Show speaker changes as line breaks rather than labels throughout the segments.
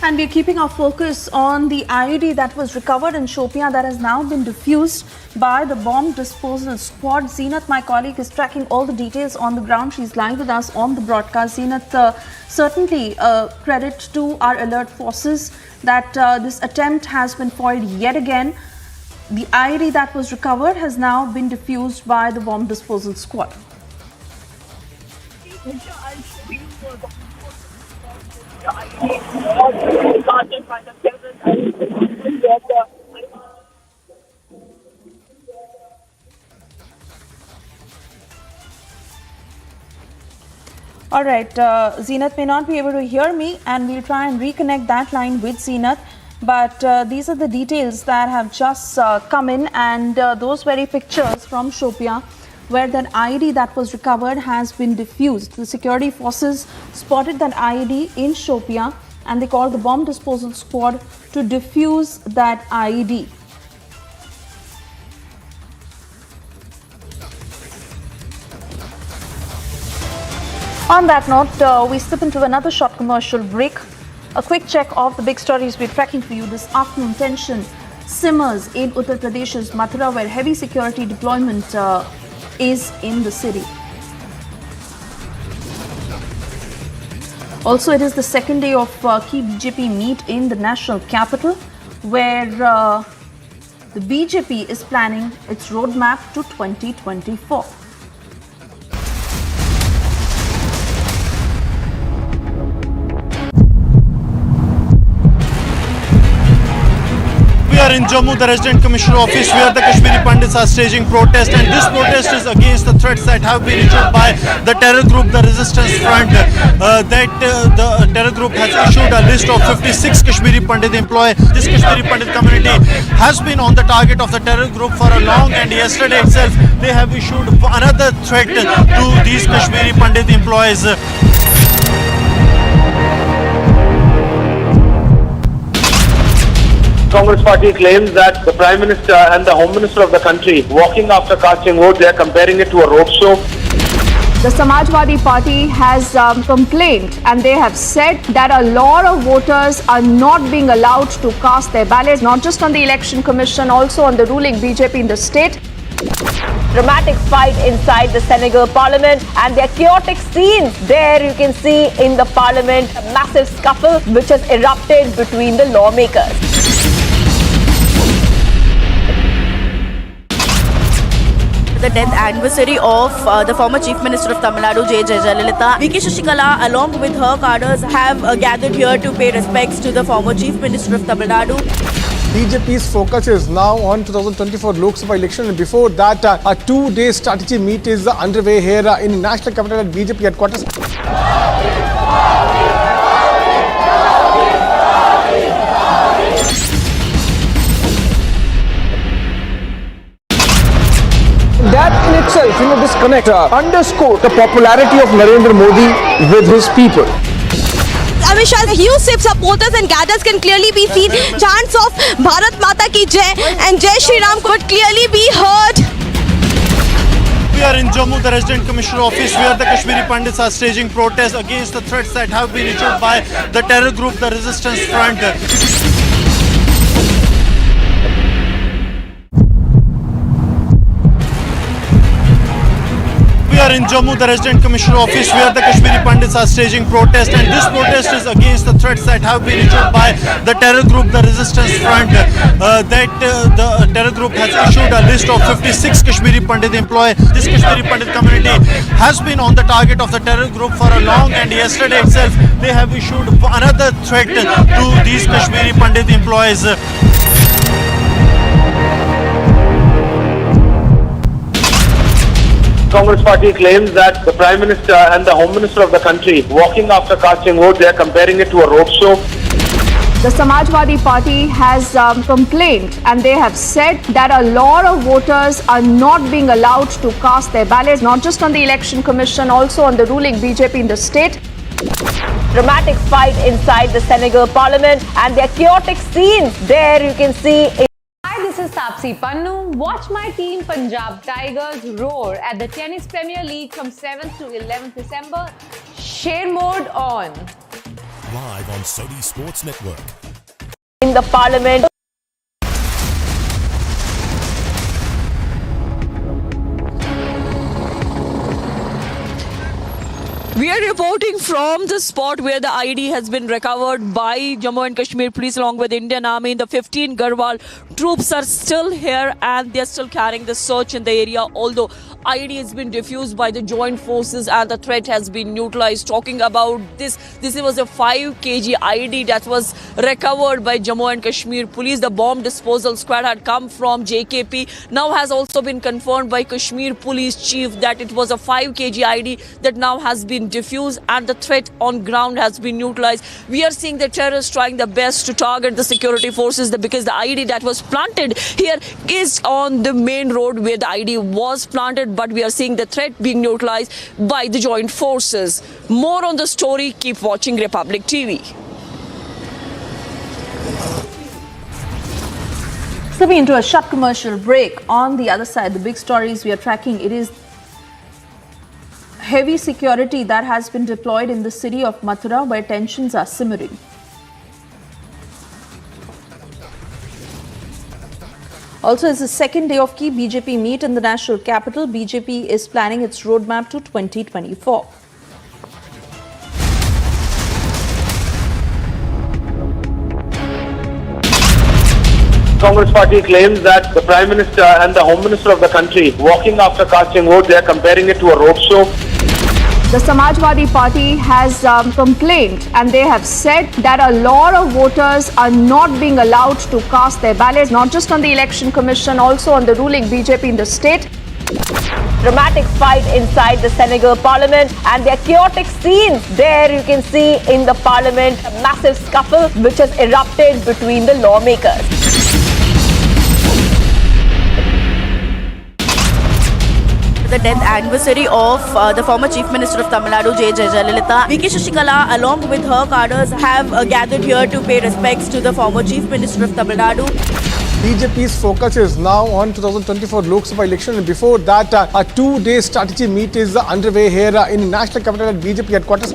And we're keeping our focus on the IED that was recovered in Shopian that has now been defused by the bomb disposal squad. Zeenat, my colleague, is tracking all the details on the ground. She's live with us on the broadcast. Zeenat, certainly credit to our alert forces that this attempt has been foiled yet again. The IED that was recovered has now been defused by the bomb disposal squad. All right, Zeenat may not be able to hear me, and we'll try and reconnect that line with Zeenat. But these are the details that have just come in, and those very pictures from Shopian, where that IED that was recovered has been defused. The security forces spotted that IED in Shopian, and they called the bomb disposal squad to defuse that IED. On that note, we slip into another short commercial break. A quick check of the big stories we're tracking for you this afternoon. Tension simmers in Uttar Pradesh's Mathura, where heavy security deployment is in the city. Also, it is the second day of key BJP meet in the national capital, where the BJP is planning its roadmap to 2024.
We are in Jammu, the Resident Commissioner Office, where the Kashmiri Pandits are staging protest, and this protest is against the threats that have been issued by the terror group, the Resistance Front. The terror group has issued a list of 56 Kashmiri Pandit employees. This Kashmiri Pandit community has been on the target of the terror group for a long, and yesterday itself they have issued another threat to these Kashmiri Pandit employees.
Congress party claims that the Prime Minister and the Home Minister of the country walking after casting vote, they are comparing it to a roadshow.
The Samajwadi Party has complained, and they have said that a lot of voters are not being allowed to cast their ballots, not just on the Election Commission, also on the ruling BJP in the state.
Dramatic fight inside the Senegal Parliament, and there are chaotic scenes there you can see in the Parliament. A massive scuffle which has erupted between the lawmakers.
The death anniversary of the former Chief Minister of Tamil Nadu, J. Jayalalitha. V.K. Shashikala, along with her cadres, have gathered here to pay respects to the former Chief Minister of Tamil Nadu.
BJP's focus is now on 2024 Lok Sabha election, and before that, a two-day strategy meet is underway here in the national capital at BJP headquarters. That in itself, this connect underscore the popularity of Narendra Modi with his people.
Amit Shah's huge supporters and cadres can clearly be seen. Chants of Bharat Mata Ki Jai and Jai Shri Ram could clearly be heard.
We are in Jammu, the Resident Commissioner Office, where the Kashmiri Pandits are staging protests against the threats that have been issued by the terror group, the Resistance Front. We are in Jammu, the Resident Commissioner Office, where the Kashmiri Pandits are staging protest, and this protest is against the threats that have been issued by the terror group, the Resistance Front. The terror group has issued a list of 56 Kashmiri Pandit employees. This Kashmiri Pandit community has been on the target of the terror group for a long, and yesterday itself they have issued another threat to these Kashmiri Pandit employees.
Congress party claims that the Prime Minister and the Home Minister of the country walking after casting vote, they are comparing it to a roadshow.
The Samajwadi Party has complained, and they have said that a lot of voters are not being allowed to cast their ballots, not just on the Election Commission, also on the ruling BJP in the state.
Dramatic fight inside the Senegal Parliament, and there are chaotic scenes there you can see.
This is Tapsi Pannu. Watch my team Punjab Tigers roar at the Tennis Premier League from 7th to 11th December. Share mode on.
live on Sony Sports Network.
In the parliament.
We are reporting from the spot where the IED has been recovered by Jammu and Kashmir Police along with Indian Army. The 15 Garhwal troops are still here and they are still carrying the search in the area. Although IED has been defused by the joint forces and the threat has been neutralized. Talking about this was a 5 kg IED that was recovered by Jammu and Kashmir Police. The bomb disposal squad had come from JKP. Now has also been confirmed by Kashmir Police Chief that it was a 5 kg IED that now has been diffused and the threat on ground has been neutralized. We are seeing the terrorists trying their best to target the security forces because the IED that was planted here is on the main road where the IED was planted, but we are seeing the threat being neutralized by the joint forces. More on the story, keep watching Republic TV.
Stepping into a short commercial break. On the other side, the big stories we are tracking, it is heavy security that has been deployed in the city of Mathura where tensions are simmering. Also, it's the second day of key BJP meet in the national capital. BJP is planning its roadmap to 2024.
Congress party claims that the Prime Minister and the Home Minister of the country, walking after casting vote, they are comparing it to a roadshow.
The Samajwadi Party has complained and they have said that a lot of voters are not being allowed to cast their ballots, not just on the Election Commission, also on the ruling BJP in the state. Dramatic fight inside the Senegal Parliament and there are chaotic scenes there you can see in the Parliament. A massive scuffle which has erupted between the lawmakers.
The death anniversary of the former Chief Minister of Tamil Nadu, J. Jayalalitha. VK Shashikala, along with her cadres, have gathered here to pay respects to the former Chief Minister of Tamil Nadu.
BJP's focus is now on 2024 Lok Sabha election, and before that, a 2-day strategy meet is underway here in national capital at BJP headquarters.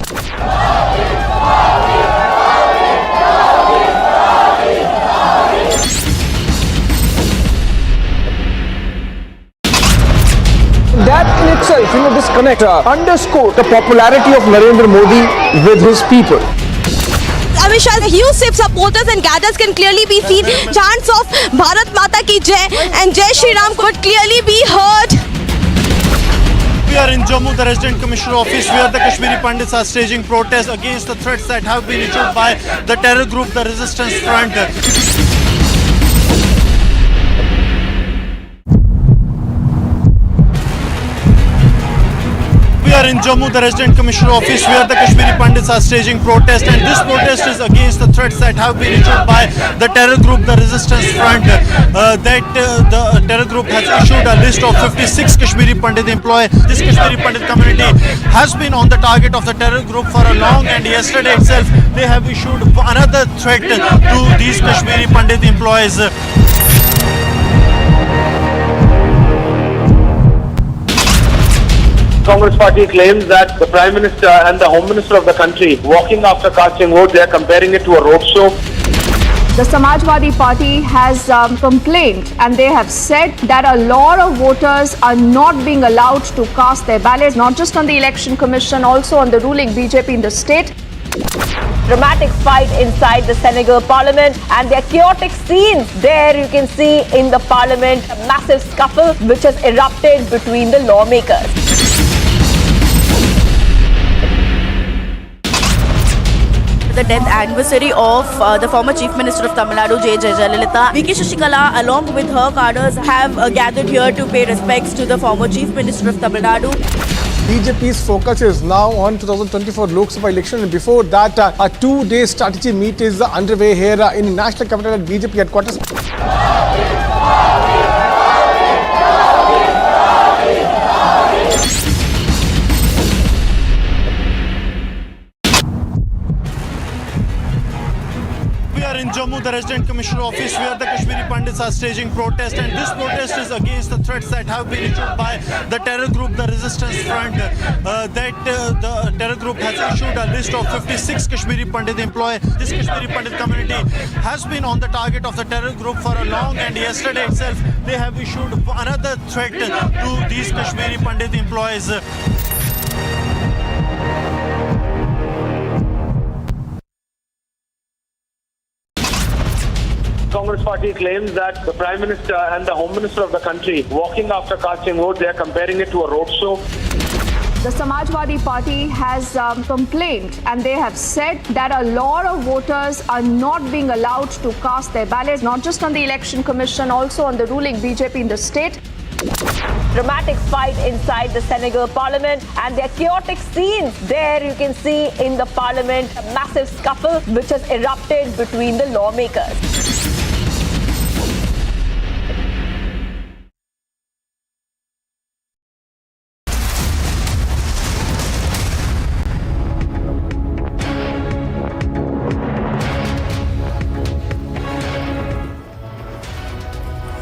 That in itself, this connect underscore the popularity of Narendra Modi with his people.
Amit Shah's huge supporters and cadres can clearly be seen. Chants of Bharat Mata Ki Jai and Jai Shri Ram could clearly be heard.
We are in Jammu, the Resident Commissioner office, where the Kashmiri Pandits are staging protests against the threats that have been issued by the terror group, the Resistance Front. We are in Jammu, the Resident Commissioner office, where the Kashmiri Pandits are staging protest, and this protest is against the threats that have been issued by the terror group, the Resistance Front. The terror group has issued a list of 56 Kashmiri Pandit employees. This Kashmiri Pandit community has been on the target of the terror group for a long, and yesterday itself they have issued another threat to these Kashmiri Pandit employees.
Congress party claims that the Prime Minister and the Home Minister of the country, walking after casting vote, they are comparing it to a roadshow.
The Samajwadi Party has complained and they have said that a lot of voters are not being allowed to cast their ballots, not just on the Election Commission, also on the ruling BJP in the state. Dramatic fight inside the Senegal Parliament and there are chaotic scenes there you can see in the Parliament. A massive scuffle which has erupted between the lawmakers.
The death anniversary of the former Chief Minister of Tamil Nadu, J. Jayalalitha. VK Shashikala, along with her cadres, have gathered here to pay respects to the former Chief Minister of Tamil Nadu.
BJP's focus is now on 2024 Lok Sabha election, and before that, a 2-day strategy meet is underway here in national capital at BJP headquarters.
are in Jammu, the Resident Commissioner office, where the Kashmiri Pandits are staging protest, and this protest is against the threats that have been issued by the terror group, the Resistance Front. The terror group has issued a list of 56 Kashmiri Pandit employees. This Kashmiri Pandit community has been on the target of the terror group for a long, and yesterday itself they have issued another threat to these Kashmiri Pandit employees.
Congress party claims that the Prime Minister and the Home Minister of the country walking after casting vote, they are comparing it to a roadshow.
The Samajwadi Party has complained, and they have said that a lot of voters are not being allowed to cast their ballots, not just on the Election Commission, also on the ruling BJP in the state.
Dramatic fight inside the Senegal Parliament, and there are chaotic scenes there you can see in the Parliament. A massive scuffle which has erupted between the lawmakers.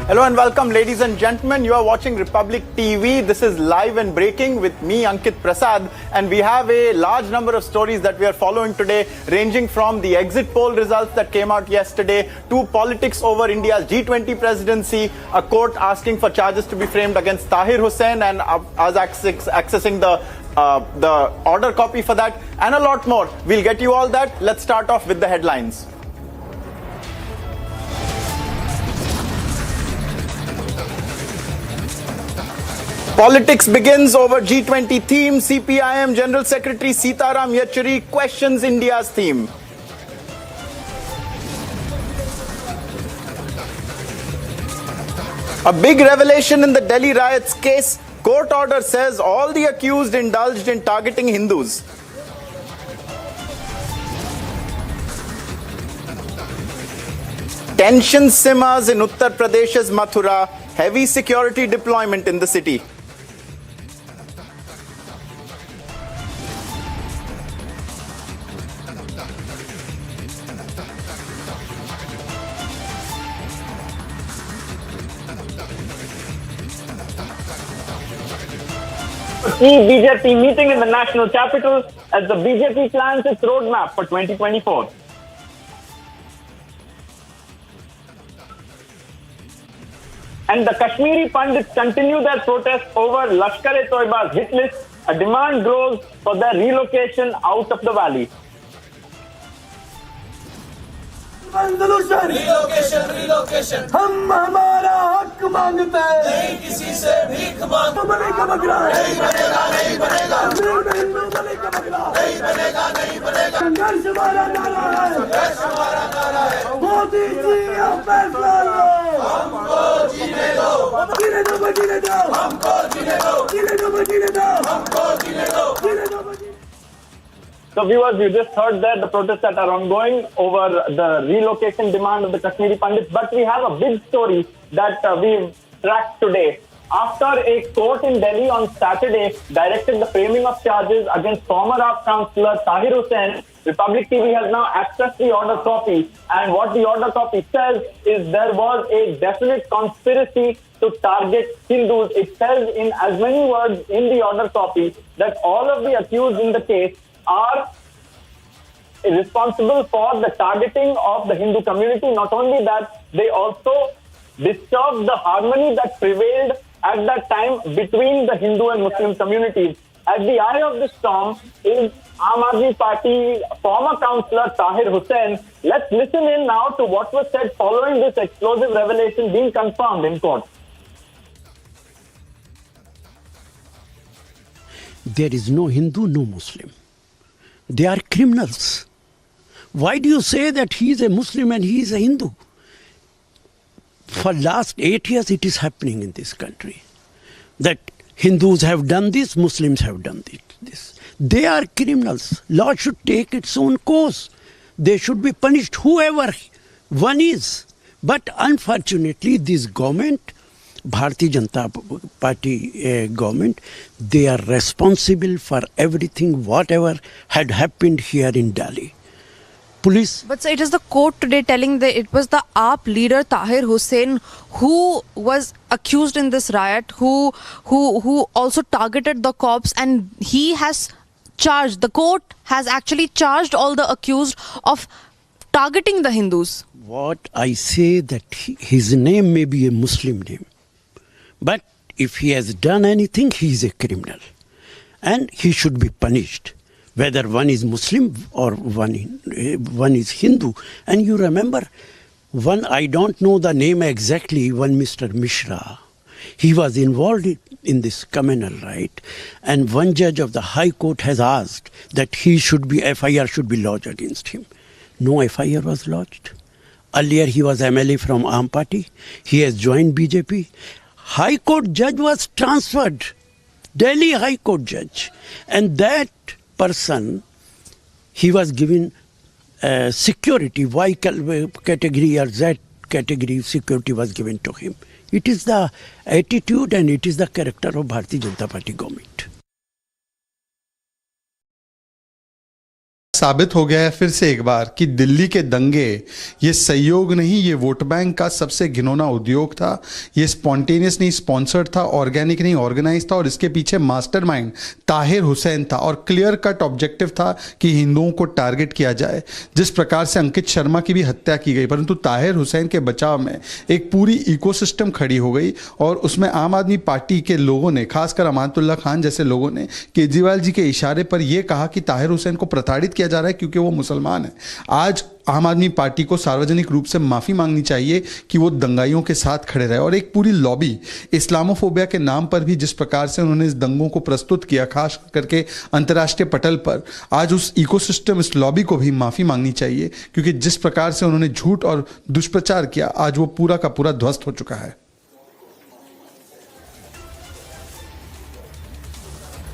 Hello and welcome, ladies and gentlemen. You are watching Republic TV. This is live and breaking with me, Ankit Prasad, and we have a large number of stories that we are following today, ranging from the exit poll results that came out yesterday to politics over India's G20 presidency, a court asking for charges to be framed against Tahir Hussain and us accessing the order copy for that, and a lot more. We'll get you all that. Let's start off with the headlines. Politics begins over G20 theme. CPIM General Secretary Sitaram Yechury questions India's theme. A big revelation in the Delhi riots case. Court order says all the accused indulged in targeting Hindus. Tension simmers in Uttar Pradesh's Mathura. Heavy security deployment in the city.
BJP meeting in the national capital as the BJP plans its roadmap for 2024. And the Kashmiri Pandits continue their protest over Lashkar-e-Toiba's hit list. A demand grows for their relocation out of the valley.
Relocation. हम हमारा हक मांगते हैं, नहीं किसी से भीख मांगते। नहीं बनेगा। नहीं बनेगा। संघर्ष हमारा नारा है। मोदी जी अब फैसला लो। हमको जीने दो। हमको जीने दो।
So viewers, you just heard that the protests that are ongoing over the relocation demand of the Kashmiri Pandits. But we have a big story that we've tracked today. After a court in Delhi on Saturday directed the framing of charges against former AAP councillor Tahir Hussain, Republic TV has now accessed the order copy. And what the order copy says is there was a definite conspiracy to target Hindus. It says in as many words in the order copy that all of the accused in the case are responsible for the targeting of the Hindu community. Not only that, they also disturbed the harmony that prevailed at that time between the Hindu and Muslim communities. At the eye of the storm is Aam Aadmi Party former councillor Tahir Hussain. Let's listen in now to what was said following this explosive revelation being confirmed in court.
There is no Hindu, no Muslim. They are criminals. Why do you say that he is a Muslim and he is a Hindu? For last 8 years it is happening in this country. That Hindus have done this, Muslims have done this. They are criminals. Law should take its own course. They should be punished, whoever one is. But unfortunately this government, Bharatiya Janata Party government, they are responsible for everything, whatever had happened here in Delhi. Police.
But sir, it is the court today telling that it was the AAP leader Tahir Hussain who was accused in this riot, who also targeted the cops, and he has charged, the court has actually charged all the accused of targeting the Hindus.
What I say that his name may be a Muslim name, but if he has done anything, he is a criminal, and he should be punished. Whether one is Muslim or one is Hindu. And you remember, one, I don't know the name exactly, one Mr. Mishra, he was involved in this communal riot, and one judge of the High Court has asked that FIR should be lodged against him. No FIR was lodged. Earlier he was MLA from Aam Party, he has joined BJP. High Court judge was transferred, Delhi High Court judge, and that person, he was given security, Y category or Z category security was given to him. It is the attitude and it is the character of Bharatiya Janata Party government.
साबित हो गया है फिर से एक बार कि दिल्ली के दंगे ये सहयोग नहीं, ये वोट बैंक का सबसे घिनौना उद्योग था। ये स्पॉन्टेनियस नहीं स्पॉन्सर्ड था, ऑर्गेनिक नहीं ऑर्गेनाइज था, और इसके पीछे मास्टरमाइंड ताहिर हुसैन था और क्लियर कट ऑब्जेक्टिव था कि हिंदुओं को टारगेट किया जाए। जिस प्रकार से अंकित शर्मा की भी हत्या की गई, परंतु ताहिर हुसैन के बचाव में एक पूरी इकोसिस्टम खड़ी हो गई और उसमें आम आदमी पार्टी के लोगों ने, खासकर अमानतुल्लाह खान जैसे लोगों ने केजरीवाल जी के इशारे पर यह कहा कि ताहिर हुसैन को प्रताड़ित किया जा रहा है क्योंकि वो मुसलमान है। आज आम आदमी पार्टी को सार्वजनिक रूप से माफी मांगनी चाहिए कि वो दंगाइयों के साथ खड़े रहे। और एक पूरी लॉबी इस्लामोफोबिया के नाम पर भी जिस प्रकार से उन्होंने इस दंगों को प्रस्तुत किया, खास करके अंतर्राष्ट्रीय पटल पर, आज उस इकोसिस्टम, इस लॉबी को भी माफी मांगनी चाहिए, क्योंकि जिस प्रकार से उन्होंने झूठ और दुष्प्रचार किया, आज वो पूरा का पूरा ध्वस्त हो चुका है।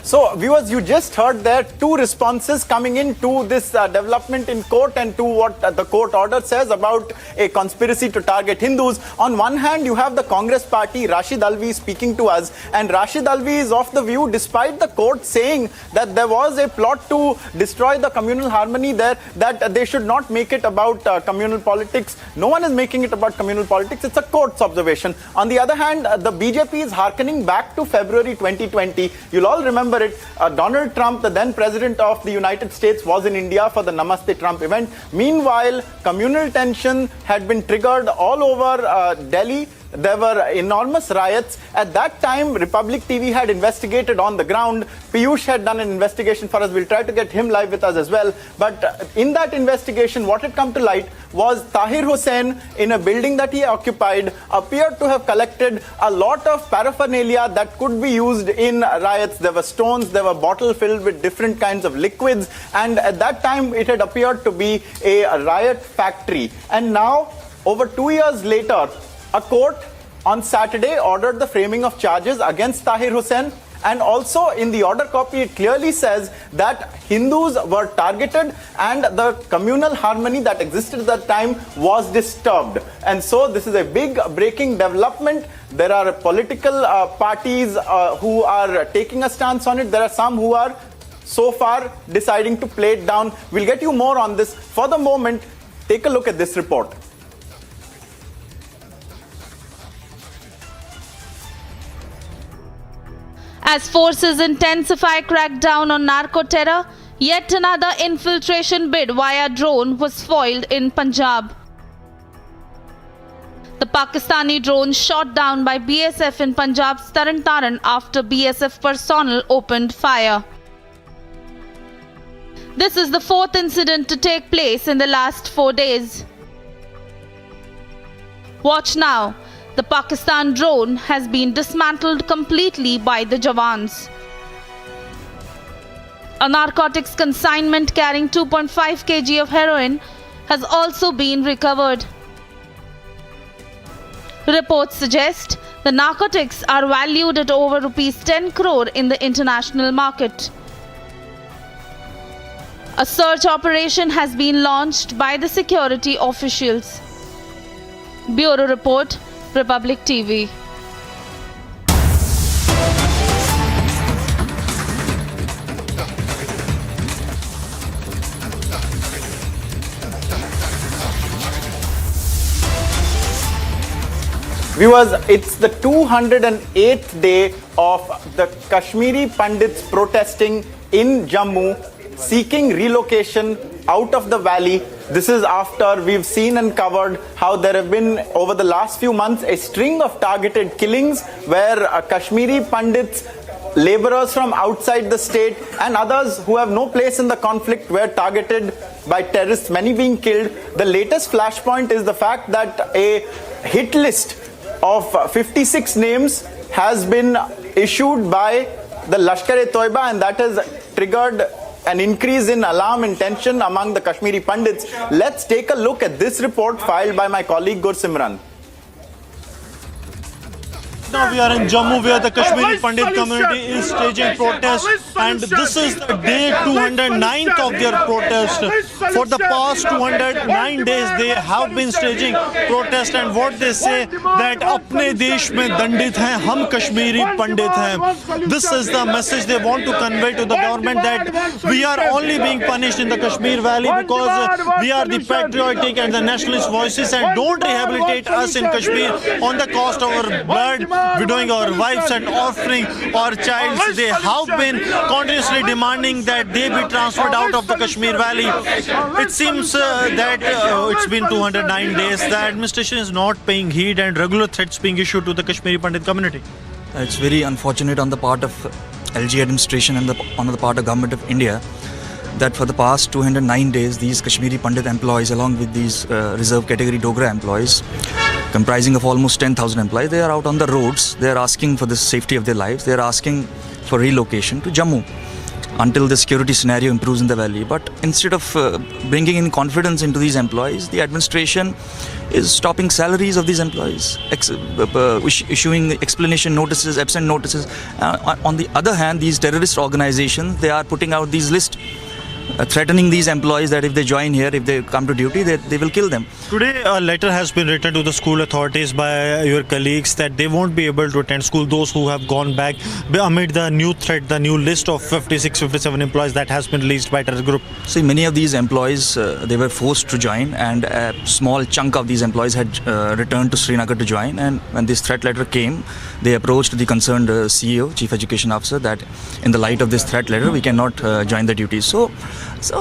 So, viewers, you just heard there two responses coming in to this development in court and to what the court order says about a conspiracy to target Hindus. On one hand, you have the Congress party, Rashid Alvi, speaking to us, and Rashid Alvi is of the view, despite the court saying that there was a plot to destroy the communal harmony there, that they should not make it about communal politics. No one is making it about communal politics. It's a court's observation. On the other hand, the BJP is hearkening back to February 2020. You'll all remember it. Donald Trump, the then president of the United States, was in India for the Namaste Trump event. Meanwhile, communal tension had been triggered all over Delhi. There were enormous riots. At that time, Republic TV had investigated on the ground. Piyush had done an investigation for us. We'll try to get him live with us as well. But in that investigation, what had come to light was Tahir Hussain, in a building that he occupied, appeared to have collected a lot of paraphernalia that could be used in riots. There were stones, there were bottles filled with different kinds of liquids. And at that time, it had appeared to be a riot factory. And now, over 2 years later, a court on Saturday ordered the framing of charges against Tahir Hussain, and also in the order copy it clearly says that Hindus were targeted and the communal harmony that existed at that time was disturbed. And so this is a big breaking development. There are political parties who are taking a stance on it. There are some who are so far deciding to play it down. We'll get you more on this. For the moment, take a look at this report.
As forces intensify crackdown on narco-terror, yet another infiltration bid via drone was foiled in Punjab. The Pakistani drone shot down by BSF in Punjab's Taran Taran after BSF personnel opened fire. This is the fourth incident to take place in the last 4 days. Watch now. The Pakistan drone has been dismantled completely by the Jawans. A narcotics consignment carrying 2.5 kg of heroin has also been recovered. Reports suggest the narcotics are valued at over rupees 10 crore in the international market. A search operation has been launched by the security officials. Bureau Report, Republic TV.
Viewers, it's the 208th day of the Kashmiri Pandits protesting in Jammu, seeking relocation out of the valley. This is after we've seen and covered how there have been, over the last few months, a string of targeted killings where Kashmiri Pandits, laborers from outside the state and others who have no place in the conflict were targeted by terrorists, many being killed. The latest flashpoint is the fact that a hit list of 56 names has been issued by the Lashkar-e-Toiba, and that has triggered an increase in alarm and tension among the Kashmiri Pandits. Let's take a look at this report filed by my colleague Gursimran.
Now we are in Jammu, where the Kashmiri Pandit community is staging protests, and this is the day 209th of their protest. For the past 209 days they have been staging protests, and what they say that apne desh mein dandit hain, hum Kashmiri Pandit hain. This is the message they want to convey to the government, that we are only being punished in the Kashmir Valley because we are the patriotic and the nationalist voices, and don't rehabilitate us in Kashmir on the cost of our blood, widowing our wives and offering our child. They have been continuously demanding that they be transferred out of the Kashmir Valley. It seems that it's been 209 days. The administration is not paying heed, and regular threats being issued to the Kashmiri Pandit community.
It's very unfortunate on the part of LG administration and on the part of Government of India that for the past 209 days these Kashmiri Pandit employees, along with these reserve category Dogra employees, comprising of almost 10,000 employees, they are out on the roads. They are asking for the safety of their lives. They are asking for relocation to Jammu until the security scenario improves in the valley. But instead of bringing in confidence into these employees, the administration is stopping salaries of these employees, issuing explanation notices, absent notices. On the other hand, these terrorist organizations, they are putting out these lists, threatening these employees that if they join here, if they come to duty, they will kill them.
Today a letter has been written to the school authorities by your colleagues that they won't be able to attend school, those who have gone back amid the new threat, the new list of 57 employees that has been released by terror group.
See, many of these employees, they were forced to join, and a small chunk of these employees had returned to Srinagar to join, and when this threat letter came, they approached the concerned CEO, Chief Education Officer, that in the light of this threat letter, we cannot join the duties. So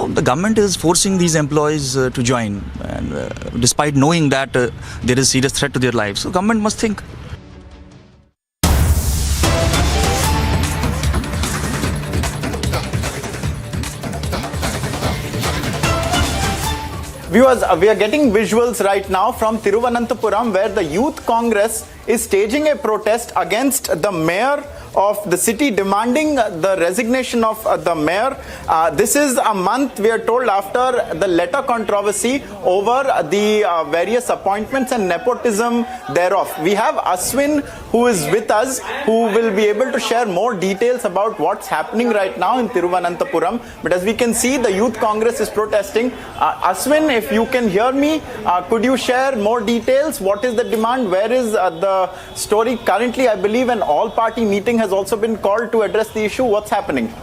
the government is forcing these employees to join, and despite knowing that there is serious threat to their lives. So government must think.
Viewers, we are getting visuals right now from Thiruvananthapuram, where the Youth Congress is staging a protest against the mayor of the city, demanding the resignation of the mayor. This is a month, we are told, after the letter controversy over the various appointments and nepotism thereof. We have Aswin, who is with us, who will be able to share more details about what's happening right now in Thiruvananthapuram. But as we can see, the Youth Congress is protesting. Aswin, if you can hear me, could you share more details? What is the demand? Where is the story? Currently, I believe an all-party meeting has also been called to address the issue. What's happening?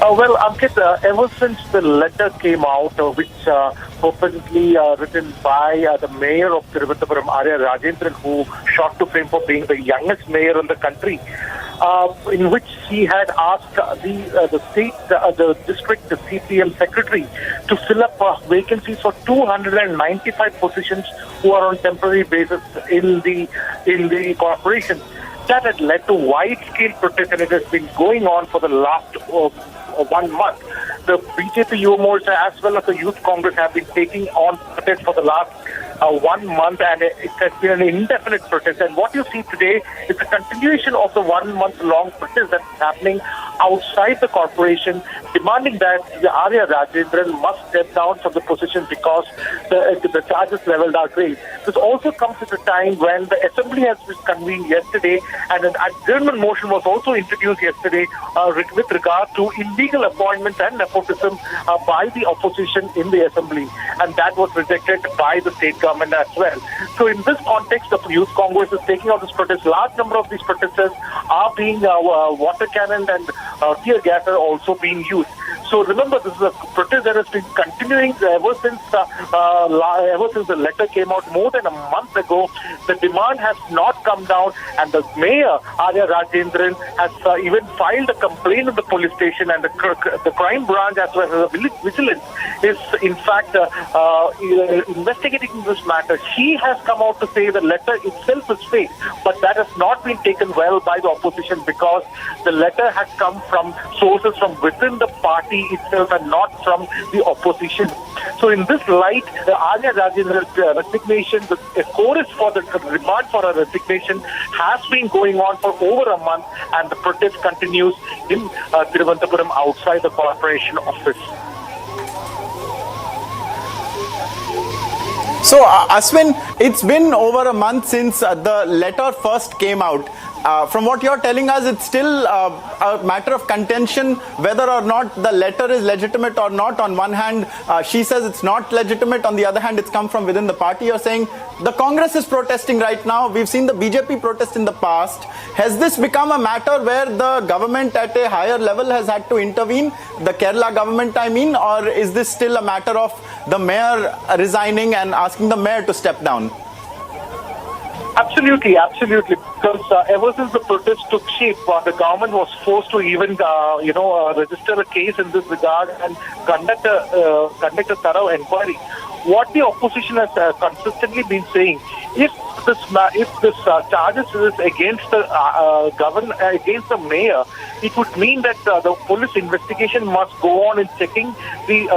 Well, Ankit, ever since the letter came out, which purportedly written by the mayor of Thiruvananthapuram, Arya Rajendran, who shot to fame for being the youngest mayor in the country, in which he had asked the state, the district, the CPM secretary to fill up vacancies for 295 positions who are on temporary basis in the corporation. That had led to wide-scale protest, and it has been going on for the last 1 month. The BJP Yuva Morcha as well as the Youth Congress have been taking on protest for the last 1 month, and it has been an indefinite protest. And what you see today is a continuation of the 1 month long protest that's happening outside the corporation, demanding that Arya Rajendran must step down from the position because the charges leveled are grave. This also comes at a time when the assembly has been convened yesterday, and an adjournment motion was also introduced yesterday with regard to illegal appointments and nepotism by the opposition in the assembly, and that was rejected by the state government as well. So in this context, the Youth Congress is taking out this protest. Large number of these protesters are being water cannon and tear gas are also being used. So remember, this is a protest that has been continuing ever since the letter came out more than a month ago. The demand has not come down, and the mayor, Arya Rajendran, has even filed a complaint at the police station, and the crime branch as well as the vigilance is in fact investigating this matter. She has come out to say the letter itself is fake, but that has not been taken well by the opposition because the letter has come from sources from within the party itself and not from the opposition. So in this light, the Arya Rajendran's resignation, the chorus for the demand for a resignation has been going on for over a month, and the protest continues in Thiruvananthapuram outside the corporation office.
So, Ashwin, it's been over a month since the letter first came out. From what you're telling us, it's still a matter of contention whether or not the letter is legitimate or not. On one hand, she says it's not legitimate. On the other hand, it's come from within the party. You're saying the Congress is protesting right now. We've seen the BJP protest in the past. Has this become a matter where the government at a higher level has had to intervene? The Kerala government, I mean, or is this still a matter of the mayor resigning and asking the mayor to step down?
Absolutely. Because ever since the protest took shape, the government was forced to even, register a case in this regard and conduct a thorough inquiry. What the opposition has consistently been saying, if this charges is against the against the mayor, it would mean that the police investigation must go on in checking the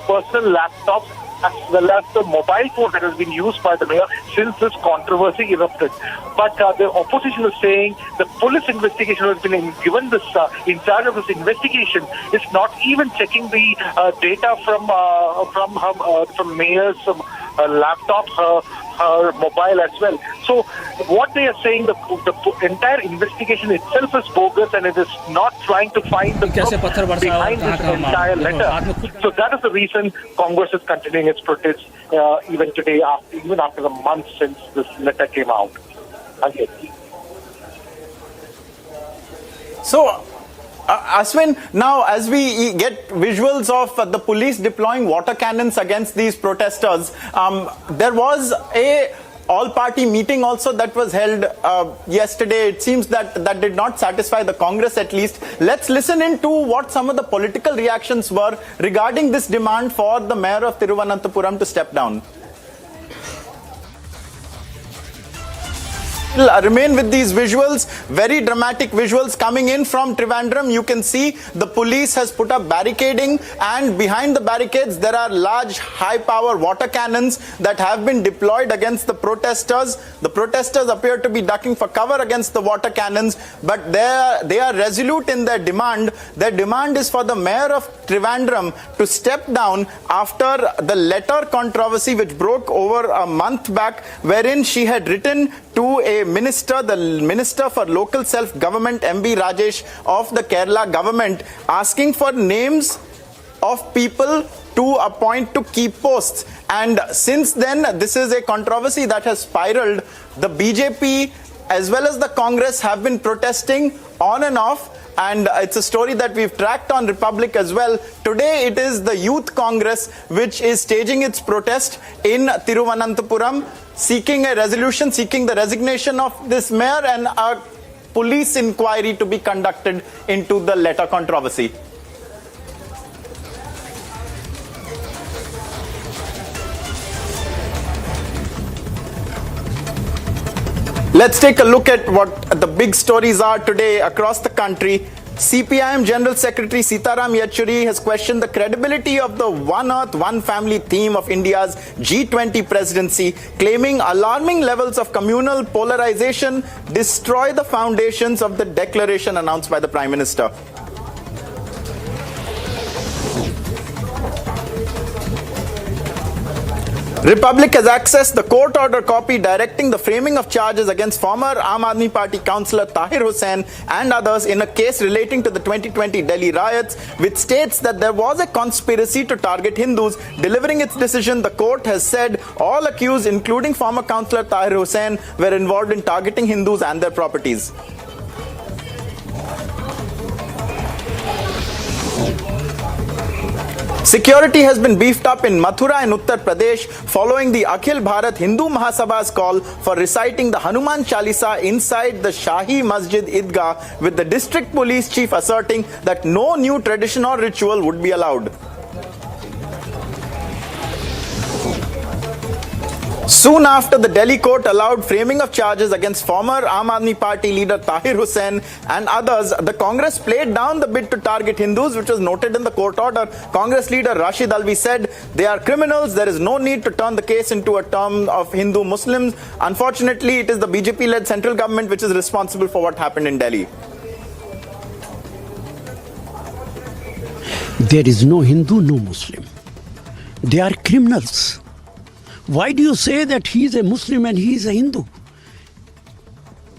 personal laptops as well as the mobile phone that has been used by the mayor since this controversy erupted. But the opposition is saying the police investigation has been given this in charge of this investigation is not even checking the data from mayor's laptop, her mobile as well. So what they are saying, the entire investigation itself is bogus, and it is not trying to find the truth behind this entire letter. So that is the reason Congress is continuing its protest even today, even after the month since this letter came out. Okay. So, Ashwin, now as we get visuals of the police deploying water cannons against these protesters, there was a all-party meeting also that was held yesterday. It seems that did not satisfy the Congress at least. Let's listen into what some of the political reactions were regarding this demand for the mayor of Thiruvananthapuram to step down. Remain with these visuals, very dramatic visuals coming in from Trivandrum. You can see the police has put up barricading, and behind the barricades there are large high-power water cannons that have been deployed against the protesters. The protesters appear to be ducking for cover against the water cannons, but they are resolute in their demand. Their demand is for the mayor of Trivandrum to step down after the letter controversy which broke over a month back, wherein she had written to a minister, the Minister for Local Self-Government, MB Rajesh of the Kerala government, asking for names of people to appoint to key posts. And since then, this is a controversy that has spiraled. The BJP as well as the Congress have been protesting on and off. And it's a story that we've tracked on Republic as well. Today it is the Youth Congress which is staging its protest in Thiruvananthapuram, seeking a resolution, seeking the resignation of this mayor and a police inquiry to be conducted into the letter controversy. Let's take a look at what the big stories are today across the country. CPIM General Secretary Sitaram Yechuri has questioned the credibility of the One Earth, One Family theme of India's G20 presidency, claiming alarming levels of communal polarization destroy the foundations of the declaration announced by the Prime Minister. Republic has accessed the court order copy directing the framing of charges against former Aam Aadmi Party councillor Tahir Hussain and others in a case relating to the 2020 Delhi riots, which states that there was a conspiracy to target Hindus. Delivering its decision, the court has said all accused, including former councillor Tahir Hussain, were involved in targeting Hindus and their properties.
Security has been beefed up in Mathura in Uttar Pradesh following the Akhil Bharat Hindu Mahasabha's call for reciting the Hanuman Chalisa inside the Shahi Masjid Idgah, with the district police chief asserting that no new tradition or ritual would be allowed. Soon after, the Delhi court allowed framing of charges against former Aam Aadmi Party leader Tahir Hussain and others, the Congress played down the bid to target Hindus, which was noted in the court order. Congress leader Rashid Alvi said, "They are criminals. There is no need to turn the case into a term of Hindu-Muslims." Unfortunately, it is the BJP-led central government which is responsible for what happened in Delhi.
There is no Hindu, no Muslim. They are criminals. Why do you say that he is a Muslim and he is a Hindu?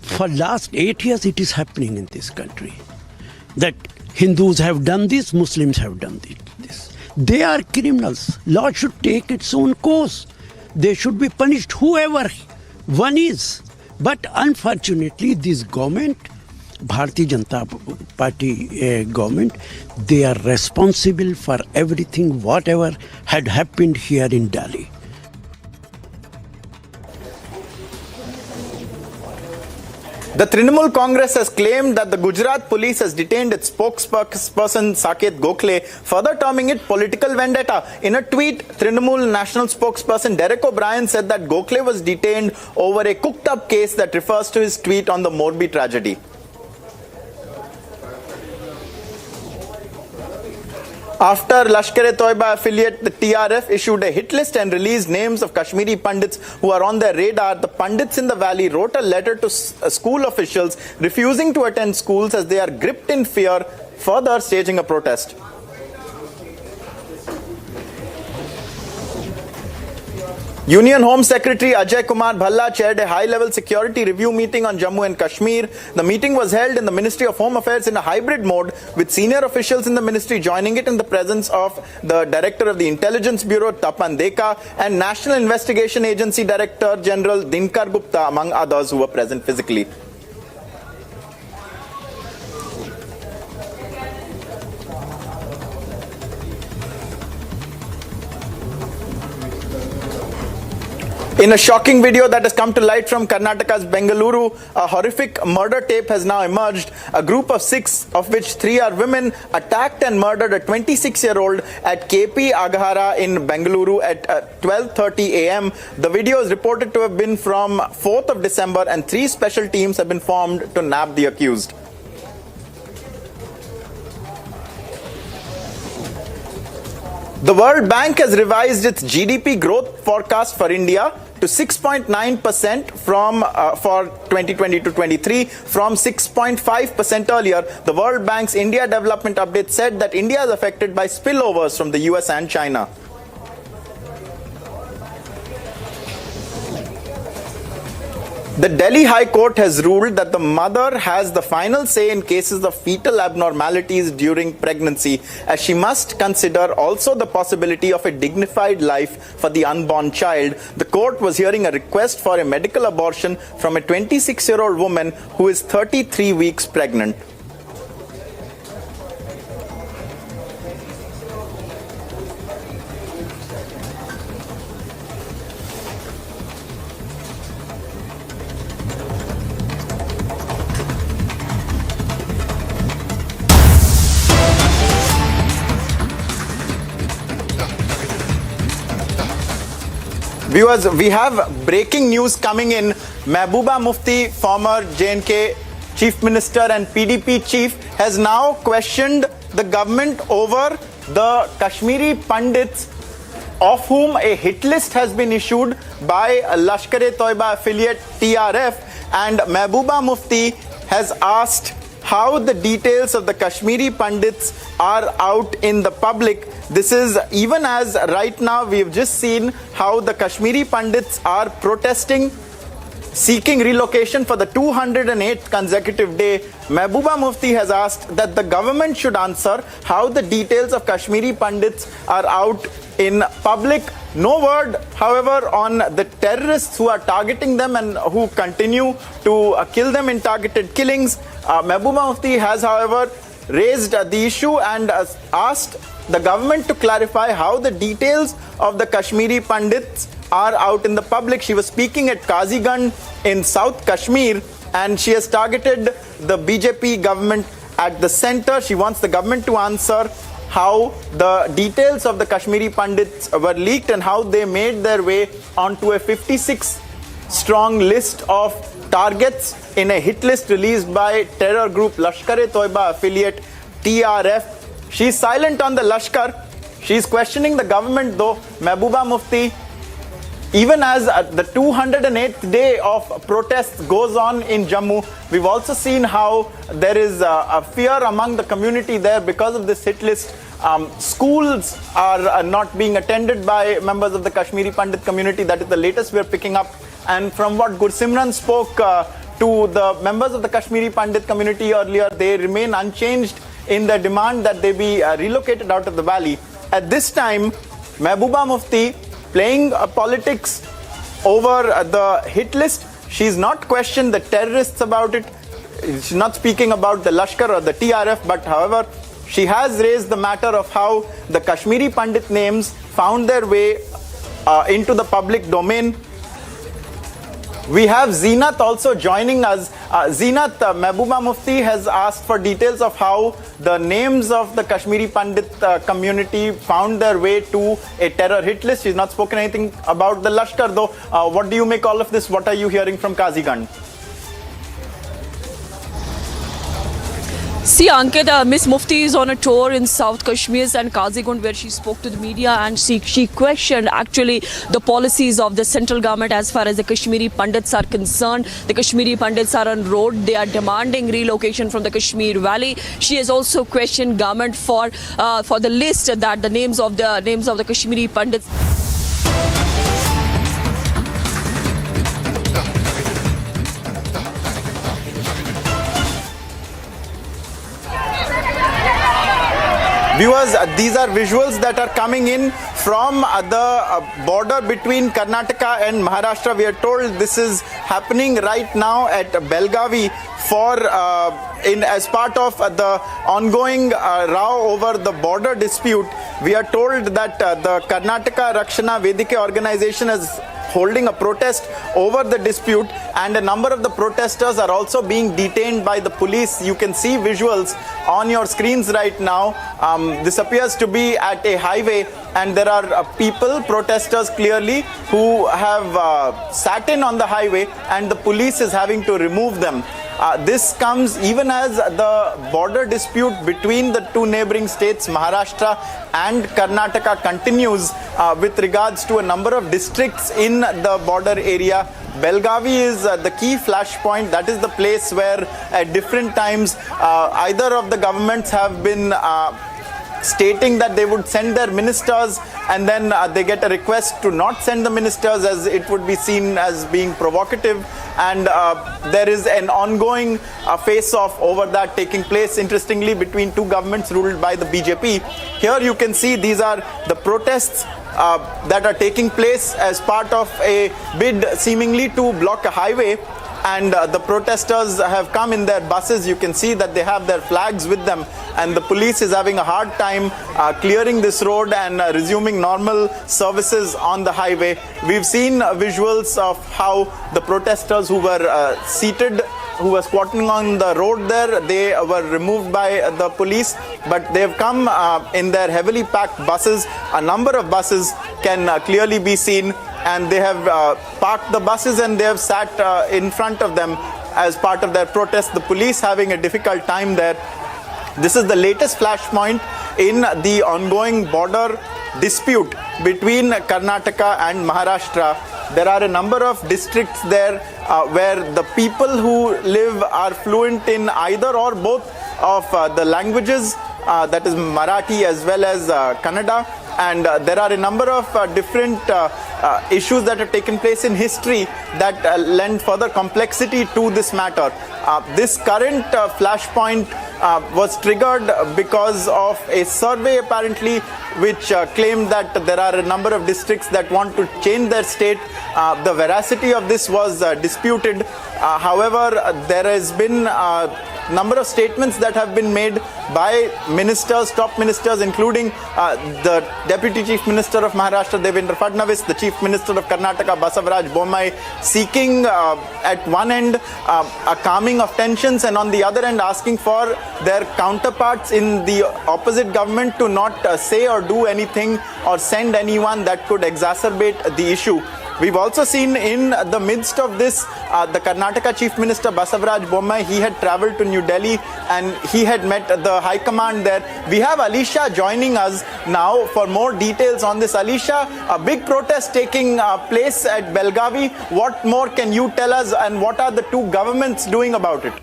For last 8 years it is happening in this country. That Hindus have done this, Muslims have done this. They are criminals. Law should take its own course. They should be punished, whoever one is. But unfortunately, this government, Bharatiya Janata Party government, they are responsible for everything, whatever had happened here in Delhi.
The Trinamool Congress has claimed that the Gujarat police has detained its spokesperson Saket Gokhale, further terming it political vendetta. In a tweet, Trinamool national spokesperson Derek O'Brien said that Gokhale was detained over a cooked-up case that refers to his tweet on the Morbi tragedy. After Lashkar-e-Toiba affiliate, the TRF issued a hit list and released names of Kashmiri Pandits who are on their radar. The Pandits in the valley wrote a letter to school officials refusing to attend schools as they are gripped in fear, further staging a protest. Union Home Secretary Ajay Kumar Bhalla chaired a high-level security review meeting on Jammu and Kashmir. The meeting was held in the Ministry of Home Affairs in a hybrid mode, with senior officials in the ministry joining it in the presence of the Director of the Intelligence Bureau, Tapan Deka, and National Investigation Agency Director General Dinkar Gupta, among others who were present physically. In a shocking video that has come to light from Karnataka's Bengaluru, a horrific murder tape has now emerged. A group of 6, of which 3 are women, attacked and murdered a 26-year-old at KP Aghara in Bengaluru at 12:30 a.m. The video is reported to have been from 4th of December, and 3 special teams have been formed to nab the accused. The World Bank has revised its GDP growth forecast for India to 6.9% for 2020 to 23 from 6.5% earlier. The World Bank's India Development Update said that India is affected by spillovers from the US and China. The Delhi High Court has ruled that the mother has the final say in cases of fetal abnormalities during pregnancy, as she must consider also the possibility of a dignified life for the unborn child. The court was hearing a request for a medical abortion from a 26-year-old woman who is 33 weeks pregnant. Viewers, we have breaking news coming in. Mehbooba Mufti, former J&K Chief Minister and PDP Chief, has now questioned the government over the Kashmiri Pandits, of whom a hit list has been issued by Lashkar-e-Toiba affiliate TRF, and Mehbooba Mufti has asked how the details of the Kashmiri Pandits are out in the public. This is even as right now we have just seen how the Kashmiri Pandits are protesting, seeking relocation for the 208th consecutive day. Mehbooba Mufti has asked that the government should answer how the details of Kashmiri Pandits are out in public. No word, however, on the terrorists who are targeting them and who continue to kill them in targeted killings. Mehbooba Mufti has, however, raised the issue and asked the government to clarify how the details of the Kashmiri Pandits are out in the public. She was speaking at Kazigunde in South Kashmir, and she has targeted the BJP government at the center. She wants the government to answer how the details of the Kashmiri Pandits were leaked and how they made their way onto a 56-strong list of targets in a hit list released by terror group Lashkar-e-Toiba affiliate TRF. She's silent on the Lashkar. She's questioning the government though. Mehbooba Mufti, even as the 208th day of protests goes on in Jammu, we've also seen how there is a fear among the community there because of this hit list. Schools are not being attended by members of the Kashmiri Pandit community. That is the latest we're picking up. And from what Gursimran spoke to the members of the Kashmiri Pandit community earlier, they remain unchanged in their demand that they be relocated out of the valley. At this time, Mehbooba Mufti playing politics over the hit list. She's not questioned the terrorists about it. She's not speaking about the Lashkar or the TRF, but however, she has raised the matter of how the Kashmiri Pandit names found their way into the public domain. We have Zeenat also joining us. Zeenat, Mehbooba Mufti has asked for details of how the names of the Kashmiri Pandit community found their way to a terror hit list. She's not spoken anything about the Lashkar though. What do you make all of this? What are you hearing from Kazigunde?
See, Ankit, Miss Mufti is on a tour in South Kashmir and Kazigunde where she spoke to the media and she questioned actually the policies of the central government as far as the Kashmiri Pandits are concerned. The Kashmiri Pandits are on road. They are demanding relocation from the Kashmir Valley. She has also questioned government for the list that the names of the Kashmiri Pandits.
Viewers, these are visuals that are coming in from the border between Karnataka and Maharashtra. We are told this is happening right now at Belgavi as part of the ongoing row over the border dispute. We are told that the Karnataka Rakshana Vedike organization is holding a protest over the dispute, and a number of the protesters are also being detained by the police. You can see visuals on your screens right now. This appears to be at a highway, and there are protesters clearly, who have sat in on the highway, and the police is having to remove them. This comes even as the border dispute between the two neighboring states, Maharashtra and Karnataka, continues with regards to a number of districts in the border area. Belgavi is the key flashpoint. That is the place where at different times either of the governments have been stating that they would send their ministers, and then they get a request to not send the ministers, as it would be seen as being provocative, and there is an ongoing face-off over that taking place, interestingly, between two governments ruled by the BJP. Here you can see these are the protests that are taking place as part of a bid seemingly to block a highway, and the protesters have come in their buses. You can see that they have their flags with them, and the police is having a hard time clearing this road and resuming normal services on the highway. We've seen visuals of how the protesters who were seated, who were squatting on the road there, they were removed by the police, but they've come in their heavily packed buses. A number of buses can clearly be seen, and they have parked the buses and they have sat in front of them as part of their protest. The police having a difficult time there. This is the latest flashpoint in the ongoing border dispute between Karnataka and Maharashtra. There are a number of districts there where the people who live are fluent in either or both of the languages, that is Marathi as well as Kannada. And there are a number of different issues that have taken place in history that lend further complexity to this matter. This current flashpoint was triggered because of a survey apparently which claimed that there are a number of districts that want to change their state. The veracity of this was disputed. However, there has been a number of statements that have been made by ministers, top ministers, including the Deputy Chief Minister of Maharashtra, Devendra Fadnavis, the Chief Minister of Karnataka, Basavaraj Bommai, seeking at one end a calming of tensions, and on the other end asking for their counterparts in the opposite government to not say or do anything or send anyone that could exacerbate the issue. We've also seen in the midst of this, the Karnataka Chief Minister Basavaraj Bommai, he had travelled to New Delhi and he had met the High Command there. We have Alisha joining us now for more details on this. Alisha, a big protest taking place at Belgavi. What more can you tell us, and what are the two governments doing about it?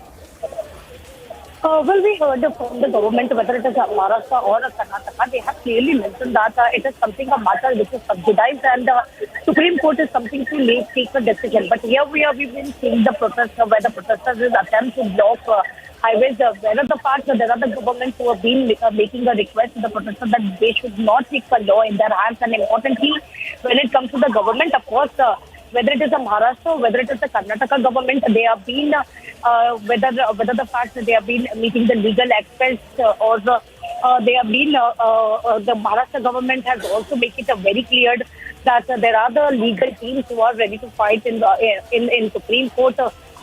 Well, we heard from the government, whether it is Maharashtra or Karnataka, they have clearly mentioned that it is something, a matter which is subsidized, and Supreme Court is something to take a decision. But here we've been seeing the protest where the protesters attempt to block highways. Where are the parts? There are the governments who have been making a request to the protesters that they should not take the law in their hands. And importantly, when it comes to the government, of course, whether it is a Maharashtra, whether it is the Karnataka government, they have been whether the fact that they have been meeting the legal aspects or they have been the Maharashtra government has also made it very clear that there are the legal teams who are ready to fight in Supreme Court.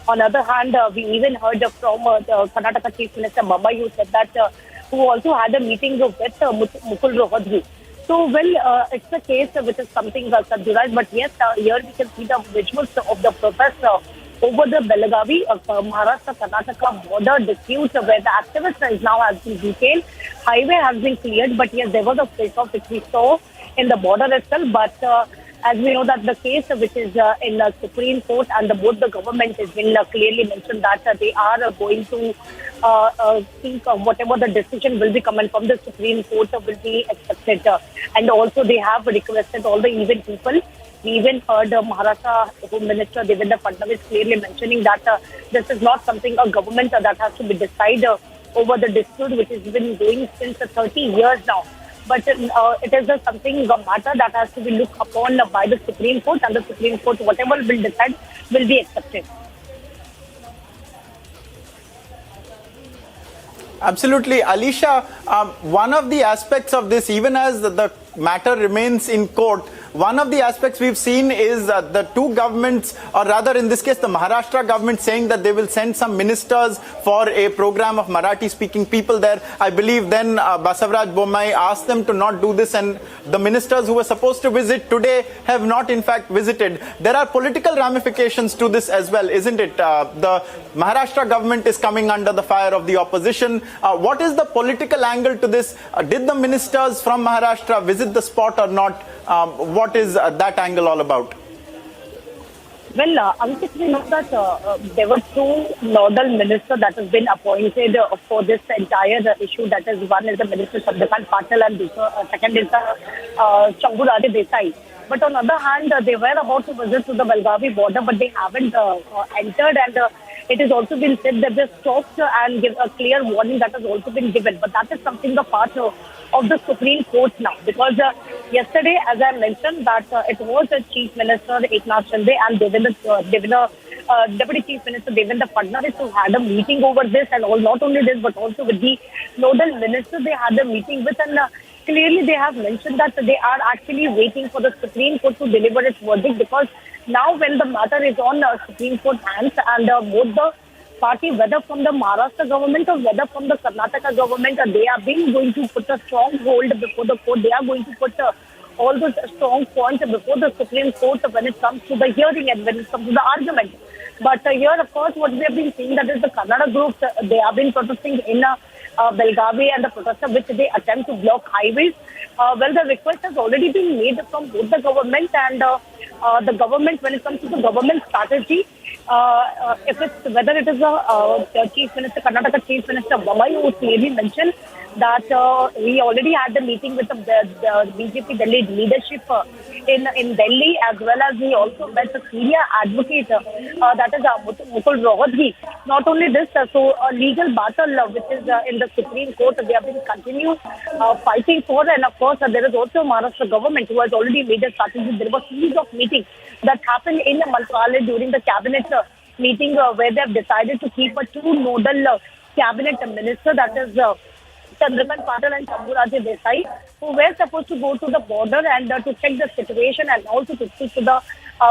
On the other hand, we even heard from the Karnataka Chief Minister Bommai, who said that who also had a meeting with Mukul Rohatgi. So, well, it's a case which is something subsidized, but yes, here we can see the visuals of the protest over the Belgavi Maharashtra-Karnataka border dispute, where the activist now has been detained. Highway has been cleared, but yes, there was a face-off which we saw in the border itself. But as we know that the case which is in the Supreme Court, and both the government has been clearly mentioned that they are going to think whatever the decision will be coming from the Supreme Court will be accepted. And also they have requested all the even people. We even heard Maharashtra Home Minister Devendra Fadnavis clearly mentioning that this is not something a government that has to be decided over the dispute which has been going since 30 years now. But it is something, a matter that has to be looked upon by the Supreme Court, and the Supreme Court, whatever will decide, will be accepted.
Absolutely. Alisha, one of the aspects of this, even as the matter remains in court, one of the aspects we've seen is the two governments, or rather in this case the Maharashtra government, saying that they will send some ministers for a program of Marathi speaking people there. I believe then Basavaraj Bommai asked them to not do this, and the ministers who were supposed to visit today have not in fact visited. There are political ramifications to this as well, isn't it? The Maharashtra government is coming under the fire of the opposition. What is the political angle to this? Did the ministers from Maharashtra visit the spot or not? What is that angle all about?
Well, Ankit, we know that there were two nodal ministers that has been appointed for this entire issue. That is, one is the Minister Chandrakant Patil, and second is Shambhuraj Desai. But on the other hand, they were about to visit to the Belgavi border, but they haven't entered, and it has also been said that they stopped and give a clear warning that has also been given. But that is something the part of the Supreme Court now, because yesterday, as I mentioned, that it was the Chief Minister Eknath Shinde and Deputy Chief Minister Devendra Fadnavis who had a meeting over this, and not only this but also with the nodal minister they had a meeting with, and clearly they have mentioned that they are actually waiting for the Supreme Court to deliver its verdict, because now when the matter is on Supreme Court hands, and both the party, whether from the Maharashtra government or whether from the Karnataka government, they are being going to put a strong hold before the court. They are going to put all those strong points before the Supreme Court when it comes to the hearing and when it comes to the argument. But here, of course, what we have been seeing, that is the Kannada groups, they have been protesting in Belgavi, and the protester which they attempt to block highways. Well, the request has already been made from both the government and the government when it comes to the government strategy. If it's whether it is the Chief Minister, Karnataka Chief Minister Bommai, who clearly mentioned that he already had the meeting with the BJP Delhi leadership in Delhi, as well as he also met the senior advocate, that is Mukul Rohatgi. Not only this, so a legal battle which is in the Supreme Court, they have been continue fighting for, and of course there is also Maharashtra government who has already made a strategy. There was a series of meetings that happened in Mantralaya during the cabinet meeting where they have decided to keep two nodal cabinet minister, that is Chandrakant Patil and Shambhuraje Desai, who were supposed to go to the border and to check the situation and also to speak to the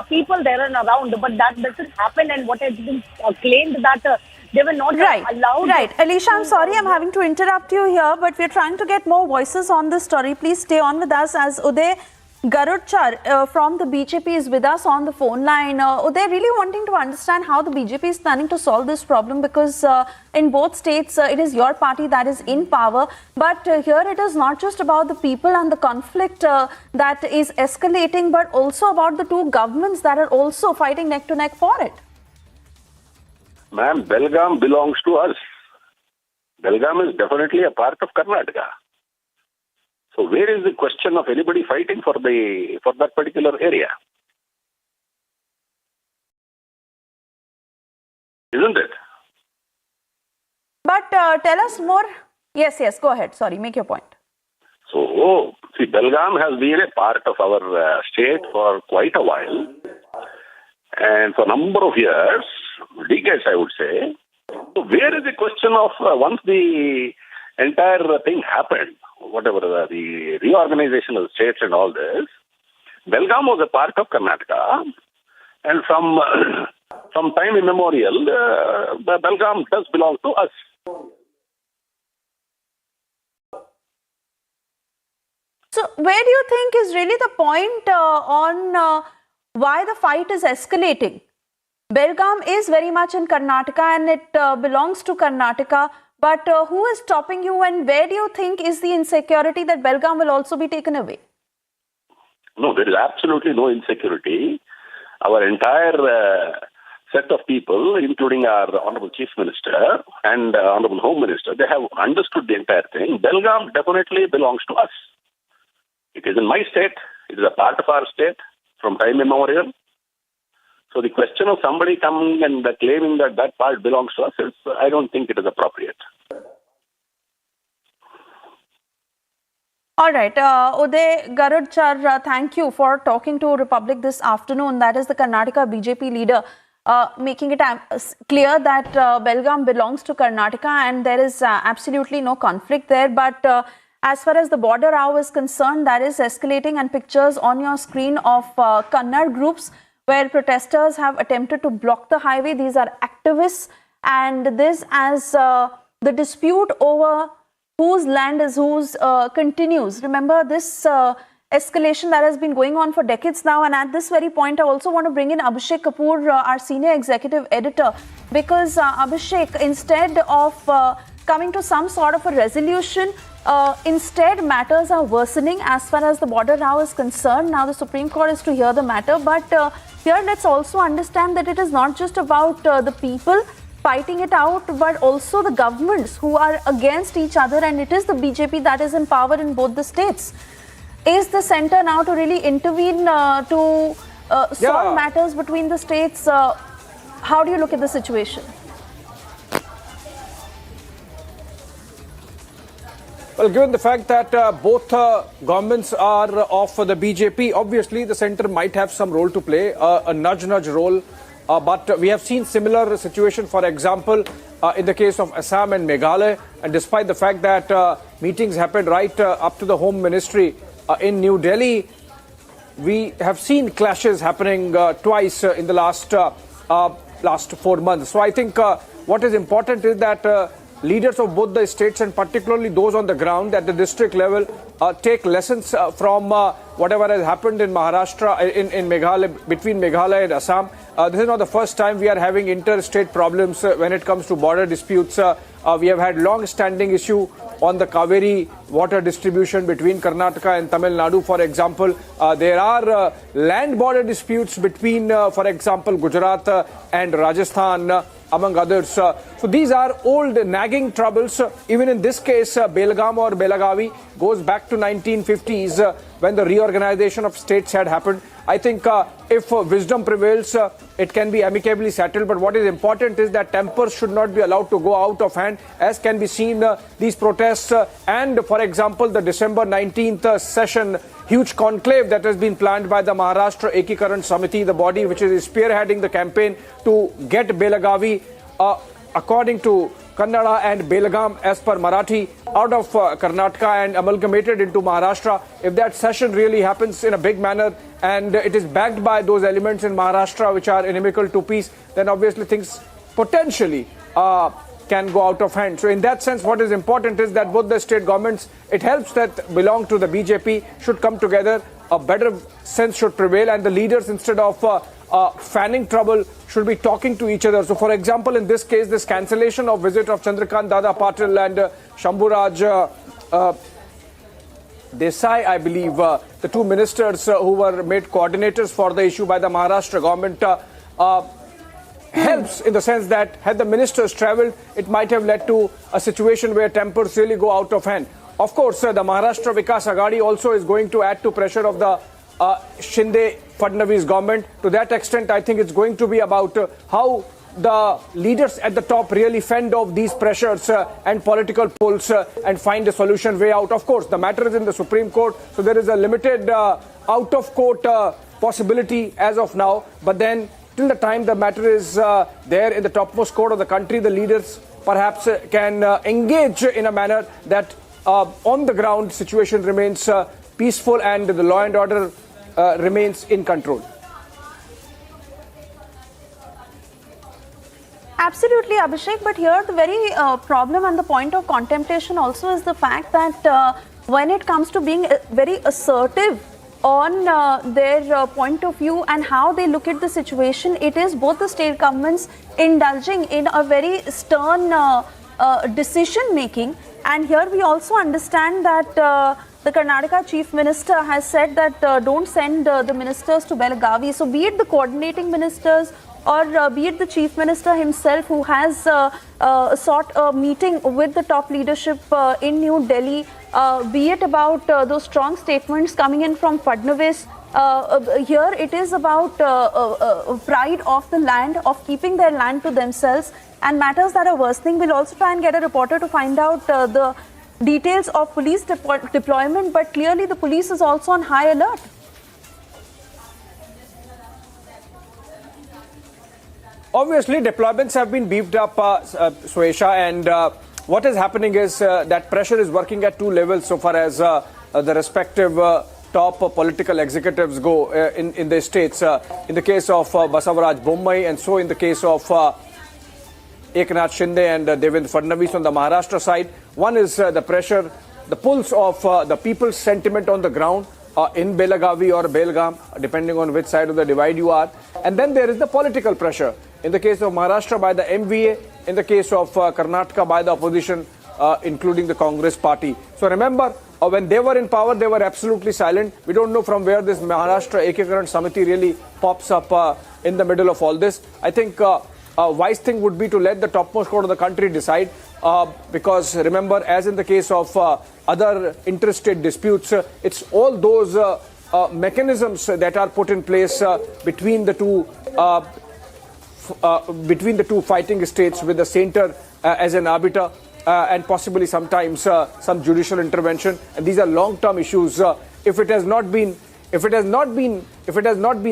people there and around. But that doesn't happen, and what has been claimed that they were not allowed.
Right. Alicia, I'm sorry I'm having to interrupt you here, but we're trying to get more voices on this story. Please stay on with us as Uday Garudchar from the BJP is with us on the phone line. Uday, really wanting to understand how the BJP is planning to solve this problem, because in both states it is your party that is in power, but here it is not just about the people and the conflict that is escalating, but also about the two governments that are also fighting neck to neck for it.
Ma'am, Belgaum belongs to us. Belgaum is definitely a part of Karnataka. So where is the question of anybody fighting for that particular area? Isn't it?
But tell us more. Yes, go ahead. Sorry, make your point.
So, see, Belgaum has been a part of our state for quite a while. And for a number of years, decades I would say. So where is the question of once the entire thing happened, whatever the reorganization of the states and all this, Belgaum was a part of Karnataka, and from time immemorial, Belgaum does belong to us.
So where do you think is really the point on why the fight is escalating? Belgaum is very much in Karnataka and it belongs to Karnataka. But who is stopping you, and where do you think is the insecurity that Belgaum will also be taken away?
No, there is absolutely no insecurity. Our entire set of people, including our Honorable Chief Minister and Honorable Home Minister, they have understood the entire thing. Belgaum definitely belongs to us. It is in my state. It is a part of our state from time immemorial. So the question of somebody coming and claiming that that part belongs to us, I don't think it is appropriate.
All right. Uday Garudchar, thank you for talking to Republic this afternoon. That is the Karnataka BJP leader making it clear that Belgaum belongs to Karnataka and there is absolutely no conflict there. But as far as the border row is concerned, that is escalating, and pictures on your screen of Kannada groups where protesters have attempted to block the highway. These are activists, and this as the dispute over whose land is whose continues. Remember this escalation that has been going on for decades now, and at this very point I also want to bring in Abhishek Kapoor, our senior executive editor, because Abhishek, instead of coming to some sort of a resolution, instead matters are worsening as far as the border row is concerned. Now the Supreme Court is to hear the matter, but here let's also understand that it is not just about the people fighting it out, but also the governments who are against each other, and it is the BJP that is in power in both the states. Is the centre now to really intervene to solve matters between the states? How do you look at the situation?
Well, given the fact that both governments are of the BJP, obviously the centre might have some role to play, a nudge role. But we have seen similar situation, for example, in the case of Assam and Meghalaya. And despite the fact that meetings happened right up to the Home Ministry in New Delhi, we have seen clashes happening twice in the last 4 months. So I think what is important is that leaders of both the states, and particularly those on the ground at the district level, take lessons from whatever has happened in Maharashtra, in Meghalaya, between Meghalaya and Assam. This is not the first time we are having interstate problems when it comes to border disputes. We have had long-standing issue on the Kaveri water distribution between Karnataka and Tamil Nadu, for example. There are land border disputes between, for example, Gujarat and Rajasthan, among others. So these are old nagging troubles. Even in this case, Belgaum or Belagavi goes back to 1950s when the reorganization of states had happened. I think if wisdom prevails, it can be amicably settled. But what is important is that tempers should not be allowed to go out of hand, as can be seen these protests and, for example, the December 19th session, huge conclave that has been planned by the Maharashtra Ekikaran Samiti, the body which is spearheading the campaign to get Belagavi, according to Kannada and Belgaum as per Marathi out of Karnataka and amalgamated into Maharashtra. If that cession really happens in a big manner and it is backed by those elements in Maharashtra which are inimical to peace, then obviously things potentially can go out of hand. So in that sense, what is important is that both the state governments, it helps that belong to the BJP, should come together. A better sense should prevail, and the leaders, instead of fanning trouble, should be talking to each other. So for example, in this case, this cancellation of visit of Chandrakant Dada Patil and Shambhuraj Desai, I believe, the two ministers who were made coordinators for the issue by the Maharashtra government, helps in the sense that had the ministers travelled, it might have led to a situation where tempers really go out of hand. Of course, the Maharashtra Vikas Aghadi also is going to add to pressure of the Shinde-Fadnavis government. To that extent, I think it's going to be about how the leaders at the top really fend off these pressures and political pulls and find a solution way out. Of course, the matter is in the Supreme Court, so there is a limited out-of-court possibility as of now. But then, till the time the matter is there in the topmost court of the country, the leaders perhaps can engage in a manner that on the ground situation remains peaceful and the law and order remains in control.
Absolutely, Abhishek, but here the very problem and the point of contemplation also is the fact that when it comes to being very assertive on their point of view and how they look at the situation, it is both the state governments indulging in a very stern decision making. And here we also understand that the Karnataka Chief Minister has said that don't send the ministers to Belagavi. So be it the coordinating ministers or be it the Chief Minister himself, who has sought a meeting with the top leadership in New Delhi, be it about those strong statements coming in from Fadnavis, here it is about pride of the land, of keeping their land to themselves, and matters that are worsening. We'll also try and get a reporter to find out the details of police deployment, but clearly the police is also on high alert.
Obviously, deployments have been beefed up, Suesha, and what is happening is that pressure is working at two levels so far as the respective top political executives go in the states. In the case of Basavaraj Bommai, and so in the case of Eknath Shinde and Devendra Fadnavis on the Maharashtra side. One is the pressure, the pulse of the people's sentiment on the ground in Belagavi or Belgaum, depending on which side of the divide you are. And then there is the political pressure. In the case of Maharashtra by the MVA, in the case of Karnataka by the opposition, including the Congress party. So remember, when they were in power, they were absolutely silent. We don't know from where this Maharashtra Ekekaran Samiti really pops up in the middle of all this. I think a wise thing would be to let the topmost court of the country decide, because remember, as in the case of other interstate disputes, it's all those mechanisms that are put in place between the two fighting states, with the center as an arbiter, and possibly sometimes some judicial intervention. And these are long-term issues. If it has not been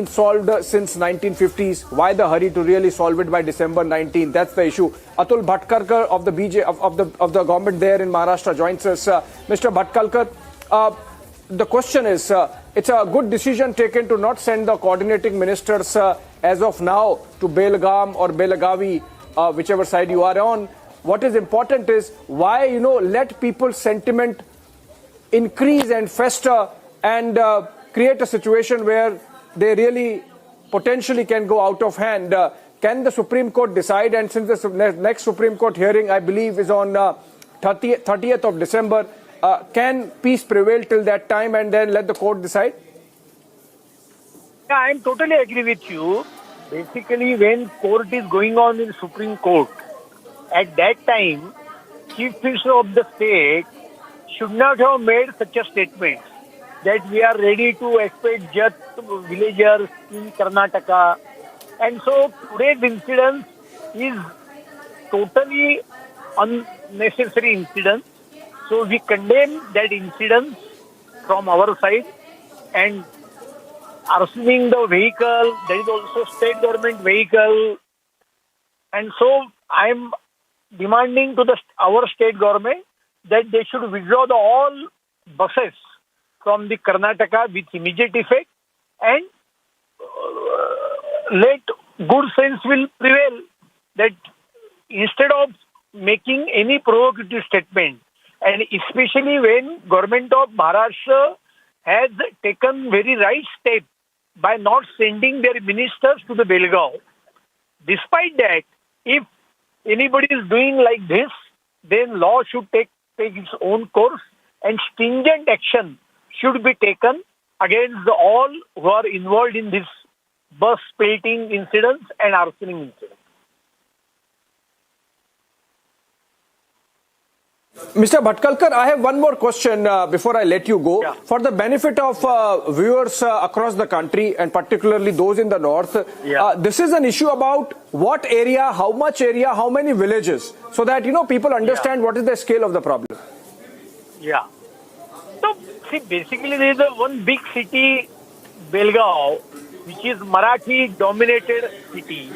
solved since 1950s, why the hurry to really solve it by December 19? That's the issue. Atul Bhatkalkar of the of the government there in Maharashtra joins us. Mr. Bhatkalkar, the question is, it's a good decision taken to not send the coordinating ministers as of now to Belgaum or Belagavi, whichever side you are on. What is important is why, let people's sentiment increase and fester and create a situation where they really potentially can go out of hand. Can the Supreme Court decide? And since the next Supreme Court hearing, I believe, is on 30th of December, can peace prevail till that time and then let the court decide?
Yeah, I totally agree with you. Basically, when court is going on in Supreme Court, at that time, Chief Minister of the state should not have made such a statement that we are ready to expect just villagers in Karnataka. And so today's incident is totally unnecessary incident. So we condemn that incident from our side, and arsoning the vehicle, there is also state government vehicle. And so I'm demanding to our state government that they should withdraw all buses from the Karnataka with immediate effect, and let good sense will prevail, that instead of making any provocative statement, and especially when government of Maharashtra has taken very right step by not sending their ministers to the Belgaum. Despite that, if anybody is doing like this, then law should take its own course and stringent action should be taken against all who are involved in this bus pelting incidents and arsoning incidents.
Mr. Bhatkalkar, I have one more question before I let you go. Yeah. For the benefit of viewers across the country and particularly those in the north, this is an issue about what area, how much area, how many villages, so that people understand what is the scale of the problem.
Yeah. So, see, basically there is one big city, Belgaum, which is Marathi-dominated city.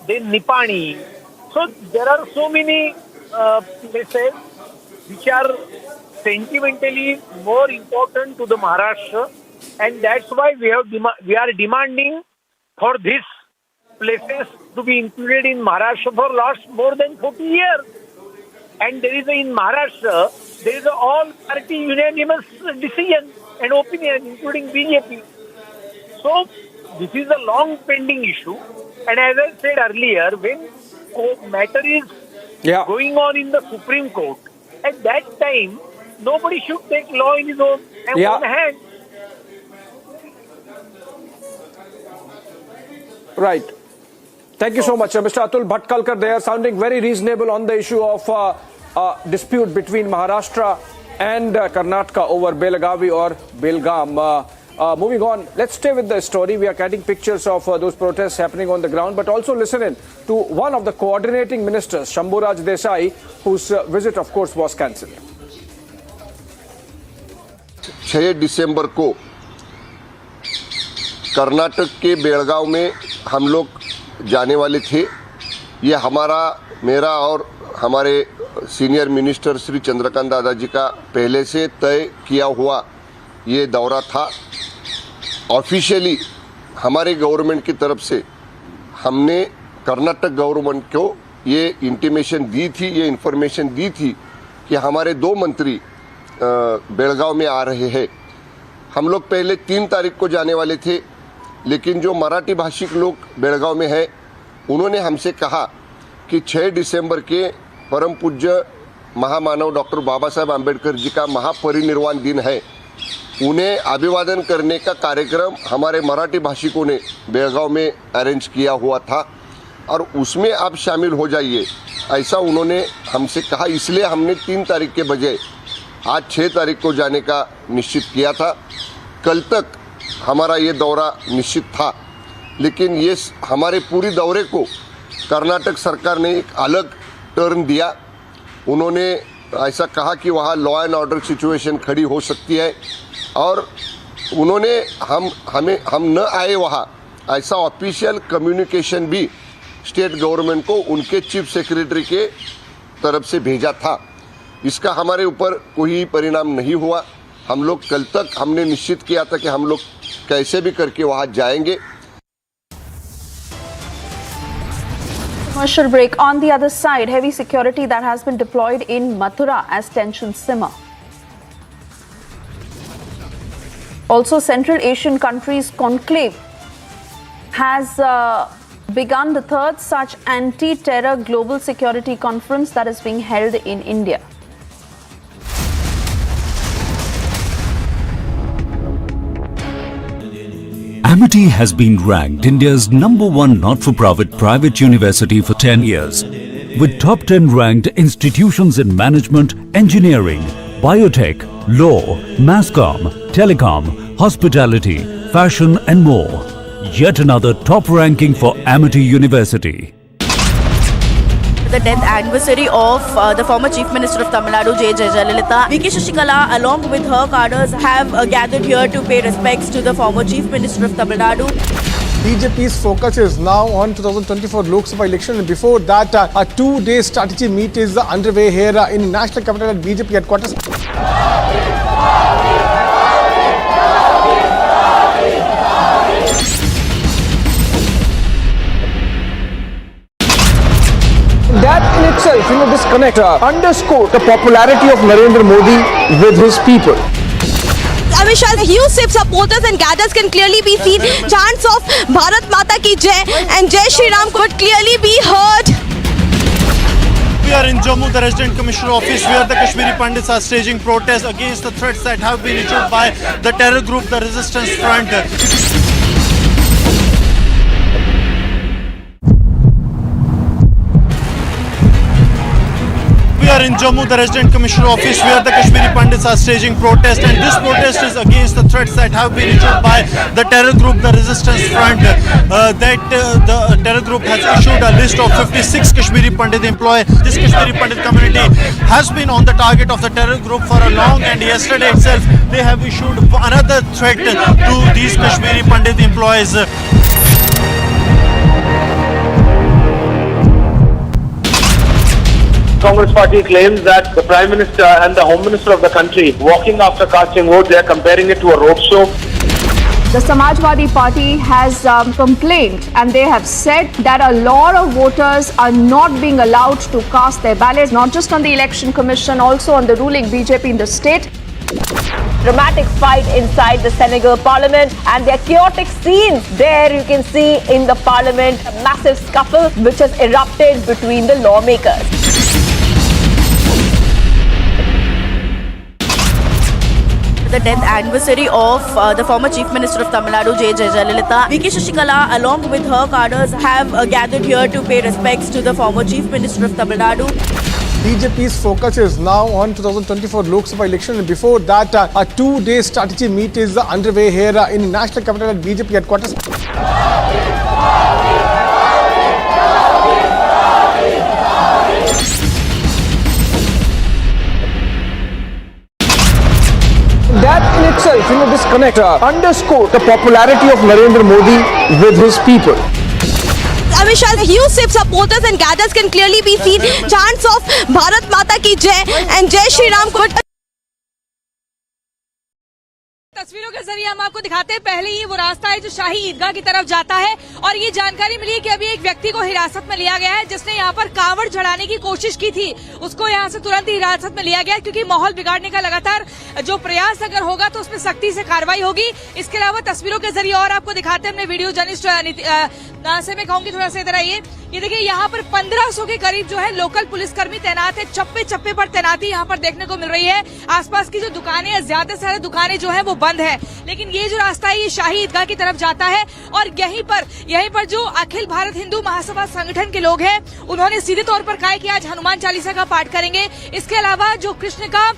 Then Nipani. So there are so many places which are sentimentally more important to the Maharashtra, and that's why we are demanding for these places to be included in Maharashtra for last more than 40 years. And there is in Maharashtra, there is all party unanimous decision and opinion, including BJP. So this is a long pending issue, and as I said earlier, when matter is going on in the Supreme Court, at that time, nobody should take law in his own hand.
Right. Thank you so much. Mr. Atul Bhatkalkar, they are sounding very reasonable on the issue of dispute between Maharashtra and Karnataka over Belagavi or Belgaum. Moving on, let's stay with the story. We are getting pictures of those protests happening on the ground, but also listen in to one of the coordinating ministers, Shambhuraj Desai, whose visit, of course, was cancelled.
6 दिसंबर को कर्नाटक के बेलगांव में हम लोग जाने वाले थे। ये मेरा और हमारे सीनियर मिनिस्टर श्री चंद्रकांत दादाजी का पहले से तय किया हुआ ये दौरा था। ऑफिशियली हमारे गवर्नमेंट की तरफ से हमने कर्नाटक गवर्नमेंट को ये इंटीमेशन दी थी, ये इन्फॉर्मेशन दी थी कि हमारे 2 मंत्री बेलगांव में आ रहे हैं। हम लोग पहले 3 तारीख को जाने वाले थे, लेकिन जो मराठी भाषिक लोग बेलगांव में है उन्होंने हमसे कहा कि 6 दिसंबर के परम पूज्य महामानव डॉक्टर बाबा साहेब आम्बेडकर जी का महापरिनिर्वाण दिन है, उन्हें अभिवादन करने का कार्यक्रम हमारे मराठी भाषिकों ने बेलगांव में अरेंज किया हुआ था और उसमें आप शामिल हो जाइए, ऐसा उन्होंने हमसे कहा। इसलिए हमने 3 तारीख के बजाय आज 6 तारीख को जाने का निश्चित किया था। कल तक हमारा ये दौरा निश्चित था, लेकिन ये हमारे पूरी दौरे को कर्नाटक सरकार ने एक अलग टर्न दिया। उन्होंने ऐसा कहा कि वहाँ लॉ एंड ऑर्डर सिचुएशन खड़ी हो सकती है और उन्होंने हम न आए वहाँ, ऐसा ऑफिशियल कम्युनिकेशन भी स्टेट गवर्नमेंट को उनके चीफ सेक्रेटरी के तरफ से भेजा था। इसका हमारे ऊपर कोई परिणाम नहीं हुआ। हम लोग कल तक हमने निश्चित किया था कि हम लोग कैसे भी करके वहाँ जाएंगे।
Commercial break. On the other side, heavy security that has been deployed in Mathura as tensions simmer. Also, Central Asian countries conclave has begun the 3rd such anti-terror global security conference that is being held in India.
Amity has been ranked India's #1 not-for-profit private university for 10 years, with top 10 ranked institutions in management, engineering, biotech, law, mass comm, telecom, hospitality, fashion and more. Yet another top ranking for Amity University.
The 10th anniversary of the former Chief Minister of Tamil Nadu, J. Jayalalitha, V.K. Shashikala, along with her cadres, have gathered here to pay respects to the former Chief Minister of Tamil Nadu.
BJP's focus is now on 2024 Lok Sabha election, and before that, a two-day strategy meet is underway here in National Capital at BJP headquarters. That in itself, this connect underscore the popularity of Narendra Modi with his people.
Amit Shah's huge supporters and cadres can clearly be seen. Chants of Bharat Mata Ki Jai and Jai Shri Ram could clearly be heard.
We are in Jammu, the Resident Commissioner office, where the Kashmiri Pandits are staging protests against the threats that have been issued by the terror group, the Resistance Front. We are in Jammu, the Resident Commissioner office, where the Kashmiri Pandits are staging protest, and this protest is against the threats that have been issued by the terror group, the Resistance Front. The terror group has issued a list of 56 Kashmiri Pandit employees. This Kashmiri Pandit community has been on the target of the terror group for a long, and yesterday itself they have issued another threat to these Kashmiri Pandit employees.
Congress party claims that the Prime Minister and the Home Minister of the country walking after casting vote, they are comparing it to a roadshow.
The Samajwadi Party has complained, and they have said that a lot of voters are not being allowed to cast their ballots, not just on the Election Commission, also on the ruling BJP in the state.
Dramatic fight inside the Senegal Parliament, and there are chaotic scenes there you can see in the Parliament. A massive scuffle which has erupted between the lawmakers.
The death anniversary of the former Chief Minister of Tamil Nadu, J. Jayalalitha. VK Shashikala, along with her cadres, have gathered here to pay respects to the former Chief Minister of Tamil Nadu.
BJP's focus is now on 2024 Lok Sabha election, and before that, a two-day strategy meet is underway here in National Capital at BJP headquarters. That in itself, this connect underscore the popularity of Narendra Modi with his people.
Amit Shah's huge supporters and cadres can clearly be seen. Chants of Bharat Mata Ki Jai and Jai Shri Ram could.
तस्वीरों के जरिए हम आपको दिखाते हैं, पहले ही वो रास्ता है जो शाही ईदगाह की तरफ जाता है, और ये जानकारी मिली है कि अभी एक व्यक्ति को हिरासत में लिया गया है जिसने यहाँ पर कांवड़ चढ़ाने की कोशिश की थी। उसको यहाँ से तुरंत ही हिरासत में लिया गया, क्योंकि माहौल बिगाड़ने का लगातार जो प्रयास अगर होगा तो उसमें सख्ती से कार्रवाई होगी। इसके अलावा तस्वीरों के जरिए और आपको दिखाते हैं अपने वीडियो जर्नलिस्ट से मैं कहूंगी थोड़ा सा इधर आइए। ये देखिए यहाँ पर 1500 के करीब जो है लोकल पुलिसकर्मी तैनात है। चप्पे चप्पे पर तैनाती यहाँ पर देखने को मिल रही है। आसपास की जो दुकानें हैं, ज्यादा से ज्यादा दुकानें जो है वो बंद है, लेकिन ये जो रास्ता है ये शाही ईदगाह की तरफ जाता है, और यहीं पर जो अखिल भारत हिंदू महासभा संगठन के लोग हैं उन्होंने सीधे तौर पर कहा कि आज हनुमान चालीसा का पाठ करेंगे। इसके अलावा जो कृष्ण का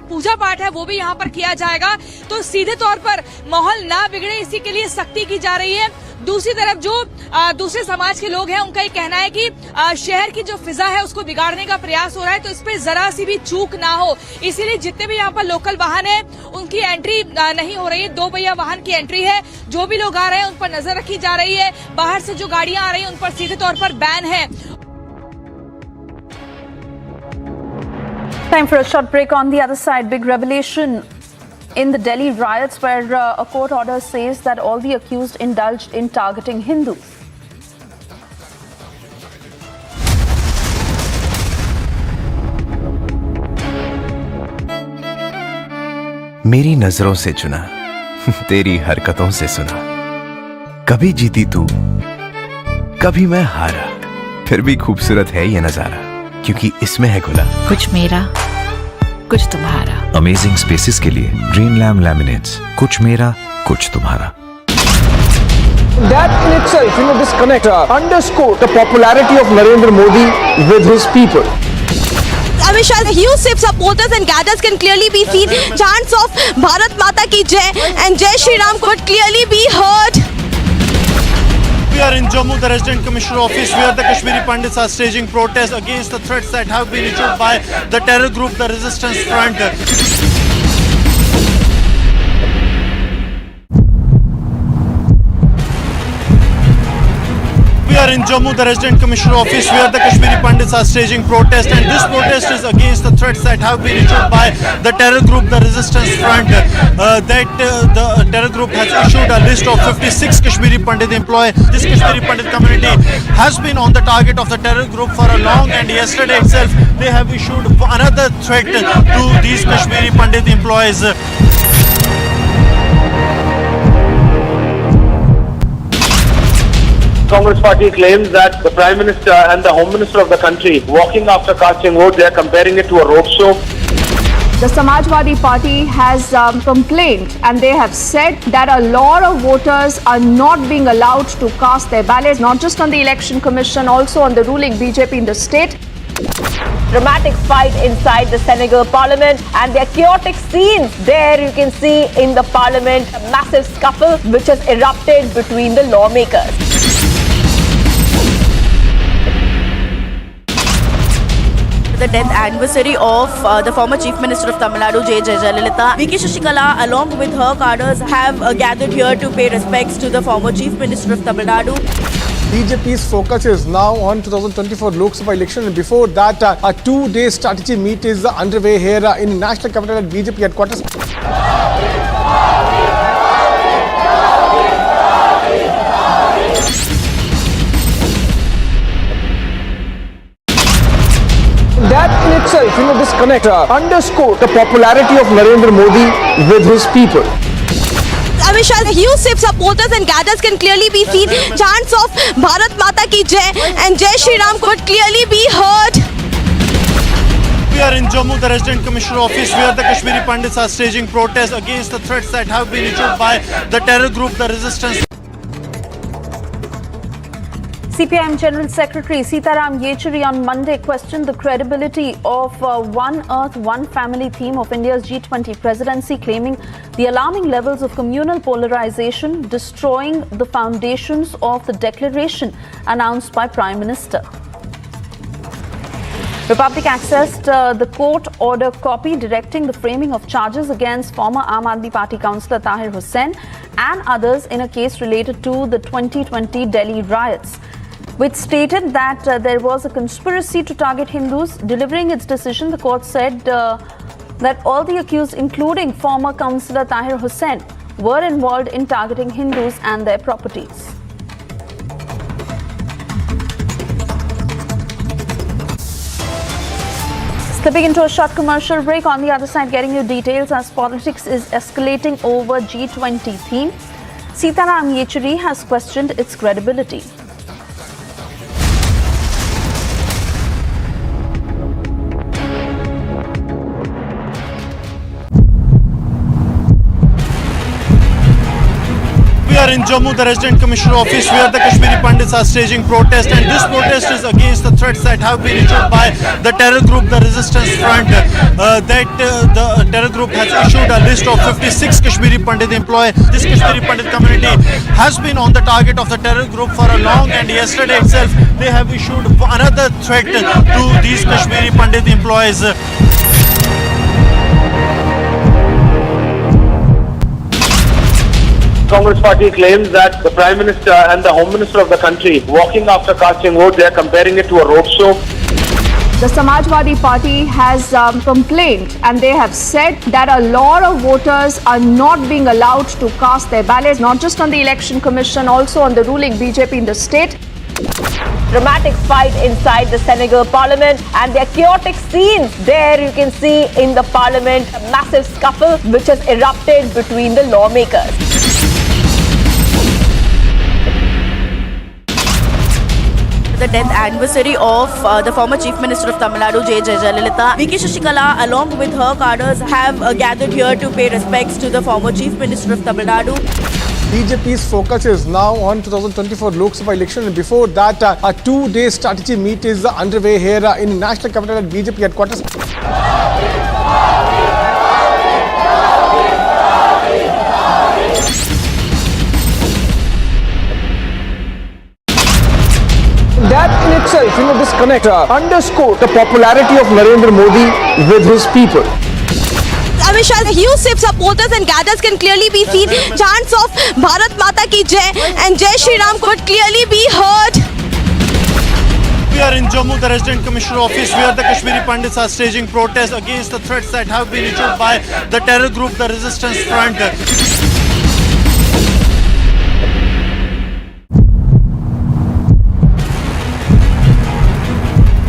पूजा पाठ है वो भी यहाँ पर किया जाएगा, तो सीधे तौर पर माहौल ना बिगड़े इसी के लिए सख्ती की जा रही है। दूसरी तरफ जो दूसरे समाज के लोग हैं उनका ये कहना है कि शहर की जो फिजा है उसको बिगाड़ने का प्रयास हो रहा है, तो इस पे जरा सी भी चूक ना हो, इसीलिए जितने भी यहाँ पर लोकल वाहन है उनकी एंट्री नहीं हो रही है। 2 पहिया वाहन की एंट्री है, जो भी लोग आ रहे हैं उन पर नजर रखी जा रही है। बाहर से जो गाड़ियां आ रही हैं उन पर सीधे तौर पर बैन है।
Time for a short break. On the other side, big revelation in the Delhi riots, where a court order says that all the accused indulged in targeting Hindus.
मेरी नजरों से चुना, तेरी हरकतों से सुना, कभी जीती तू, कभी मैं हारा, फिर भी खूबसूरत है ये नजारा, क्योंकि इसमें है खुला
कुछ मेरा, कुछ तुम्हारा।
अमेजिंग स्पेसेस के लिए ग्रीन लैम लैमिनेट्स, कुछ मेरा, कुछ तुम्हारा।
That in itself, this connect underscore the popularity of Narendra Modi with his people.
Amit Shah's huge supporters and cadres can clearly be seen. Chants of Bharat Mata Ki Jai and Jai Shri Ram could clearly be heard.
We are in Jammu, the Resident Commissioner office, where the Kashmiri Pandits are staging protests against the threats that have been issued by the terror group, the Resistance Front. We are in Jammu, the Resident Commissioner Office, where the Kashmiri Pandits are staging protest, and this protest is against the threats that have been issued by the terror group, the Resistance Front. The terror group has issued a list of 56 Kashmiri Pandit employees. This Kashmiri Pandit community has been on the target of the terror group for a long, and yesterday itself they have issued another threat to these Kashmiri Pandit employees.
Congress party claims that the Prime Minister and the Home Minister of the country walking after casting vote, they are comparing it to a roadshow.
The Samajwadi Party has complained and they have said that a lot of voters are not being allowed to cast their ballots, not just on the Election Commission, also on the ruling BJP in the state.
Dramatic fight inside the Senegal Parliament, and there are chaotic scenes there you can see in the Parliament. A massive scuffle which has erupted between the lawmakers.
The death anniversary of the former Chief Minister of Tamil Nadu, J. Jayalalitha. VK Shashikala, along with her cadres, have gathered here to pay respects to the former Chief Minister of Tamil Nadu.
BJP's focus is now on 2024 Lok Sabha election, and before that, a two-day strategy meet is underway here in National Capital at BJP headquarters. That in itself, this connect underscore the popularity of Narendra Modi with his people.
Amit Shah's huge supporters and cadres can clearly be seen. Chants of Bharat Mata Ki Jai and Jai Shri Ram could clearly be heard.
We are in Jammu, the Resident Commissioner Office, where the Kashmiri Pandits are staging protests against the threats that have been issued by the terror group, the Resistance.
CPIM General Secretary Sitaram Yechury on Monday questioned the credibility of One Earth, One Family theme of India's G20 presidency, claiming the alarming levels of communal polarization destroying the foundations of the declaration announced by Prime Minister. Republic accessed the court order copy directing the framing of charges against former Aam Aadmi Party councillor Tahir Hussain and others in a case related to the 2020 Delhi riots, which stated that there was a conspiracy to target Hindus. Delivering its decision, the court said that all the accused, including former councillor Tahir Hussain, were involved in targeting Hindus and their properties. Slipping into a short commercial break, on the other side getting you details as politics is escalating over G20 theme. Sitaram Yechury has questioned its credibility.
We are in Jammu, the Resident Commissioner Office, where the Kashmiri Pandits are staging protest, and this protest is against the threats that have been issued by the terror group, the Resistance Front. The terror group has issued a list of 56 Kashmiri Pandit employees. This Kashmiri Pandit community has been on the target of the terror group for a long, and yesterday itself they have issued another threat to these Kashmiri Pandit employees.
Congress party claims that the Prime Minister and the Home Minister of the country walking after casting vote, they are comparing it to a roadshow.
The Samajwadi Party has complained and they have said that a lot of voters are not being allowed to cast their ballots, not just on the Election Commission, also on the ruling BJP in the state.
Dramatic fight inside the Senegal Parliament, and there are chaotic scenes there you can see in the Parliament. A massive scuffle which has erupted between the lawmakers.
The death anniversary of the former Chief Minister of Tamil Nadu, J. Jayalalitha. VK Shashikala, along with her cadres, have gathered here to pay respects to the former Chief Minister of Tamil Nadu.
BJP's focus is now on 2024 Lok Sabha election, and before that, a two-day strategy meet is underway here in National Capital at BJP headquarters. That in itself, this connect underscore the popularity of Narendra Modi with his people.
Amit Shah's huge supporters and cadres can clearly be seen. Chants of Bharat Mata Ki Jai and Jai Shri Ram could clearly be heard.
the Resident Commissioner Office, where the Kashmiri Pandits are staging protests against the threats that have been issued by the terror group, the Resistance Front.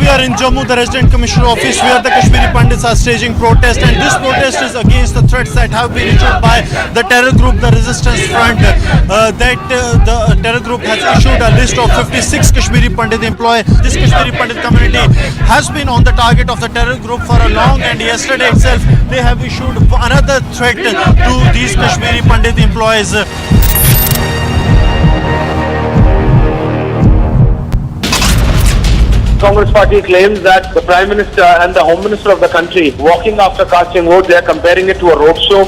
We are in Jammu, the Resident Commissioner Office, where the Kashmiri Pandits are staging protests, and this protest is against the threats that have been issued by the terror group, the Resistance Front. The terror group has issued a list of 56 Kashmiri Pandit employees. This Kashmiri Pandit community has been on the target of the terror group for a long, and yesterday itself they have issued another threat to these Kashmiri Pandit employees.
Congress party claims that the Prime Minister and the Home Minister of the country walking after casting votes, they are comparing it to a roadshow.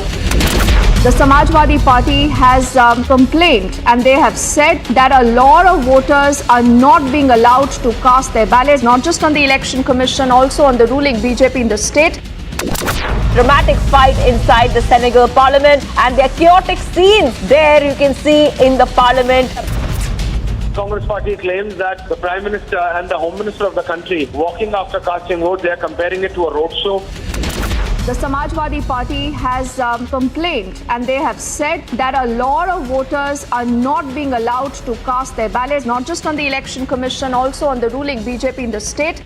The Samajwadi Party has complained, and they have said that a lot of voters are not being allowed to cast their ballots, not just on the Election Commission, also on the ruling BJP in the state.
Dramatic fight inside the Senegal Parliament, and there are chaotic scenes there you can see in the Parliament.
Congress party claims that the Prime Minister and the Home Minister of the country walking after casting votes, they are comparing it to a roadshow.
The Samajwadi Party has complained, and they have said that a lot of voters are not being allowed to cast their ballots, not just on the Election Commission, also on the ruling BJP in the state.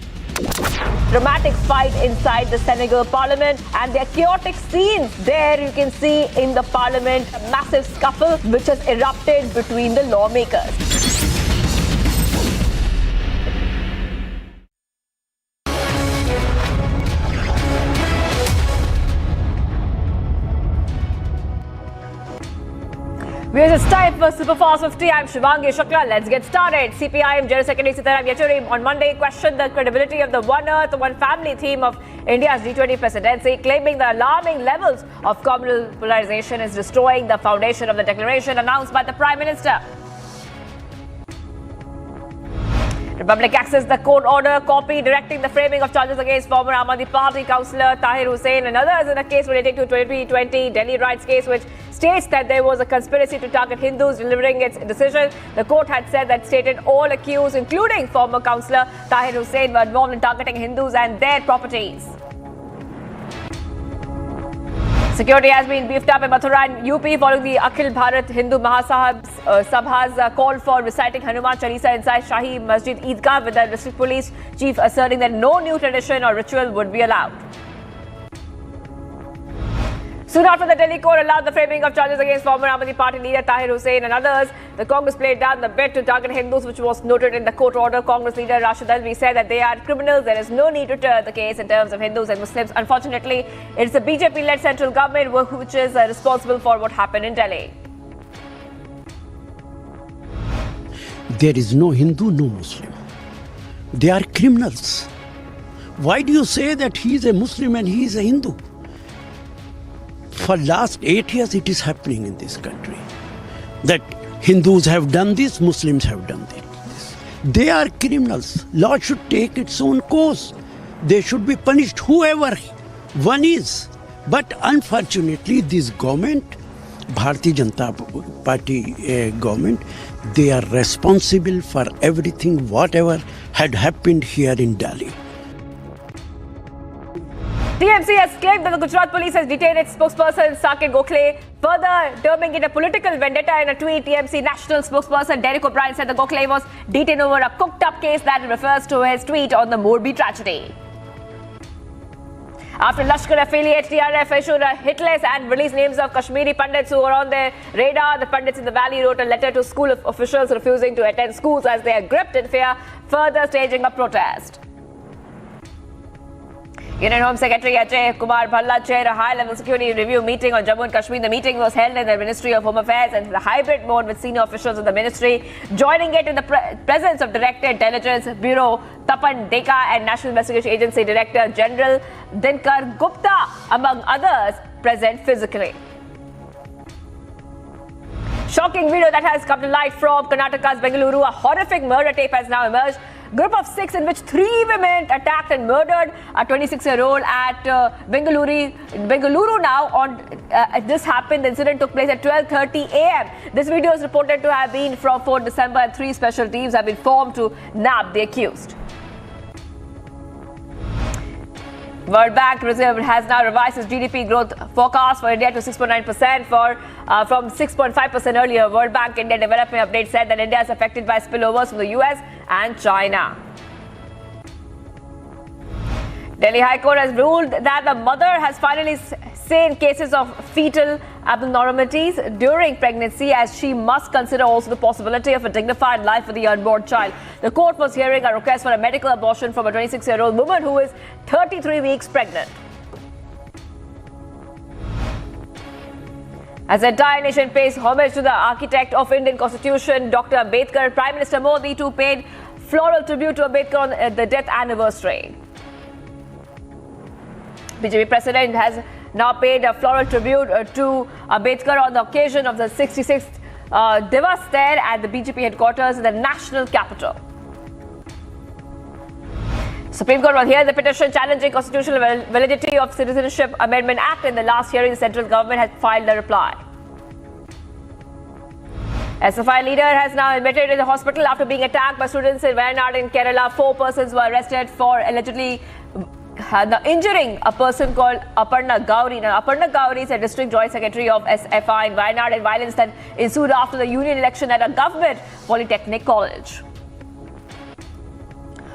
Dramatic fight inside the Senegal Parliament, and there are chaotic scenes there you can see in the Parliament. A massive scuffle which has erupted between the lawmakers. It's time for Superfast 50. I'm Shivangi Shukla. Let's get started. CPIM General Secretary Sitaram Yechury on Monday questioned the credibility of the One Earth, One Family theme of India's G20 presidency, claiming the alarming levels of communal polarization is destroying the foundation of the declaration announced by the Prime Minister. Republic accessed the court order copy directing the framing of charges against former Aam Aadmi Party councillor Tahir Hussain and others in a case relating to 2020 Delhi riots case, which states that there was a conspiracy to target Hindus. Delivering its decision, the court had said that stated all accused, including former councillor Tahir Hussain, were involved in targeting Hindus and their properties. Security has been beefed up in Mathura and UP following the Akhil Bharat Hindu Sabha's call for reciting Hanuman Chalisa inside Shahi Masjid Eidgah, with the district police chief asserting that no new tradition or ritual would be allowed. Soon after the Delhi court allowed the framing of charges against former Aam Aadmi Party leader Tahir Hussain and others, the Congress played down the bid to target Hindus, which was noted in the court order. Congress leader Rashid Alvi said that they are criminals. There is no need to turn the case in terms of Hindus and Muslims. Unfortunately, it's the BJP-led central government which is responsible for what happened in Delhi.
There is no Hindu, no Muslim. They are criminals. Why do you say that he is a Muslim and he is a Hindu? For last 8 years it is happening in this country that Hindus have done this, Muslims have done this. They are criminals. Law should take its own course. They should be punished, whoever one is. But unfortunately this government, Bharatiya Janata Party government, they are responsible for everything whatever had happened here in Delhi.
TMC has claimed that the Gujarat police has detained its spokesperson Saket Gokhale, further terming it a political vendetta. In a tweet, TMC national spokesperson Derek O'Brien said that Gokhale was detained over a cooked-up case that refers to his tweet on the Morbi tragedy. After Lashkar affiliate TRF issued a hit list and released names of Kashmiri Pandits who were on their radar, the Pandits in the valley wrote a letter to school officials refusing to attend schools as they are gripped in fear, further staging a protest. Union Home Secretary Ajay Kumar Bhalla chaired a high-level security review meeting on Jammu and Kashmir. The meeting was held in the Ministry of Home Affairs and the hybrid mode with senior officials of the ministry. Joining it in the presence of Director Intelligence Bureau Tapan Deka and National Investigation Agency Director General Dinkar Gupta, among others, present physically. Shocking video that has come to light from Karnataka's Bengaluru. A horrific murder tape has now emerged. Group of 6 in which 3 women attacked and murdered a 26-year-old at Bengaluru now. This happened, the incident took place at 12:30 a.m. This video is reported to have been from 4 December and 3 special teams have been formed to nab the accused. World Bank has now revised its GDP growth forecast for India to 6.9% from 6.5% earlier. World Bank India Development Update said that India is affected by spillovers from the US and China. Delhi High Court has ruled that the mother has finally seen cases of fetal abnormalities during pregnancy, as she must consider also the possibility of a dignified life for the unborn child. The court was hearing a request for a medical abortion from a 26-year-old woman who is 33 weeks pregnant. As the entire nation pays homage to the architect of Indian Constitution, Dr. Ambedkar, Prime Minister Modi too paid floral tribute to Ambedkar on the death anniversary. BJP President has now paid a floral tribute to Ambedkar on the occasion of the 66th Divas there at the BJP headquarters in the national capital. Supreme Court will hear the petition challenging constitutional validity of Citizenship Amendment Act. In the last hearing, the central government has filed a reply. SFI leader has now admitted in the hospital after being attacked by students in Wayanad in Kerala. 4 persons were arrested for allegedly injuring a person called Aparna Gauri. Now, Aparna Gauri is a district joint secretary of SFI in Wayanad, and violence that ensued after the union election at a government polytechnic college.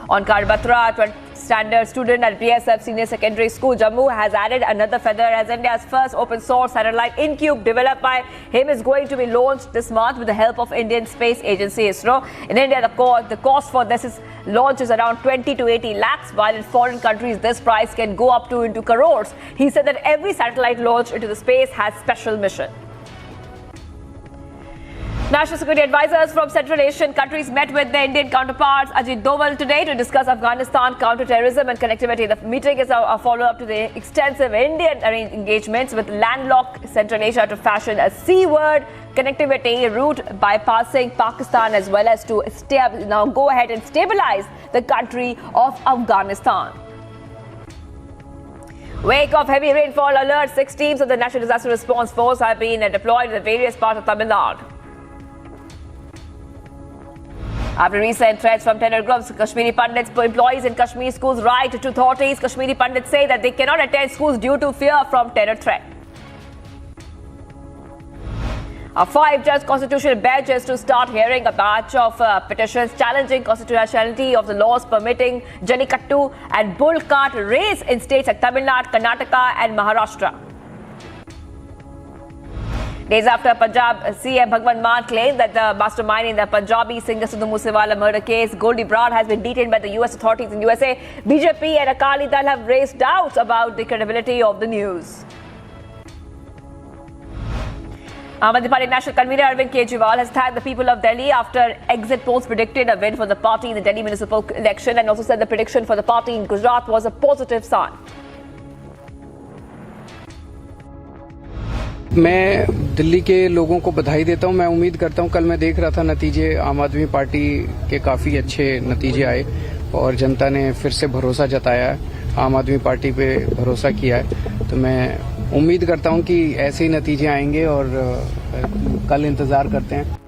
On Batra, 12th standard student at BSF Senior Secondary School, Jammu, has added another feather as India's first open source satellite InCube developed by him is going to be launched this month with the help of Indian Space Agency ISRO. In India, the cost for this launch is around 20 to 80 lakhs, while in foreign countries this price can go up to into crores. He said that every satellite launch into the space has special mission. National security advisors from Central Asian countries met with their Indian counterparts Ajit Doval today to discuss Afghanistan counter-terrorism and connectivity. The meeting is a follow-up to the extensive Indian engagements with landlocked Central Asia to fashion a seaward connectivity route bypassing Pakistan, as well as to now go ahead and stabilize the country of Afghanistan. Wake of heavy rainfall alert, 6 teams of the National Disaster Response Force have been deployed in the various parts of Tamil Nadu. After recent threats from terror groups, Kashmiri Pandits employees in Kashmir schools write to authorities. Kashmiri Pandits say that they cannot attend schools due to fear from terror threat. A 5-judge constitutional bench is to start hearing a batch of petitions challenging constitutionality of the laws permitting Jallikattu and bull cart race in states like Tamil Nadu, Karnataka and Maharashtra. Days after Punjab CM Bhagwant Mann claimed that the mastermind in the Punjabi singer Sidhu Moosewala murder case, Goldie Brown, has been detained by the US authorities in USA, BJP and Akali Dal have raised doubts about the credibility of the news. Aam Aadmi Party National Convener Arvind Kejriwal has thanked the people of Delhi after exit polls predicted a win for the party in the Delhi municipal election, and also said the prediction for the party in Gujarat was a positive sign.
मैं दिल्ली के लोगों को बधाई देता हूं। मैं उम्मीद करता हूं, कल मैं देख रहा था नतीजे, आम आदमी पार्टी के काफ़ी अच्छे नतीजे आए और जनता ने फिर से भरोसा जताया है, आम आदमी पार्टी पे भरोसा किया है। तो मैं उम्मीद करता हूं कि ऐसे ही नतीजे आएंगे और कल इंतज़ार करते हैं।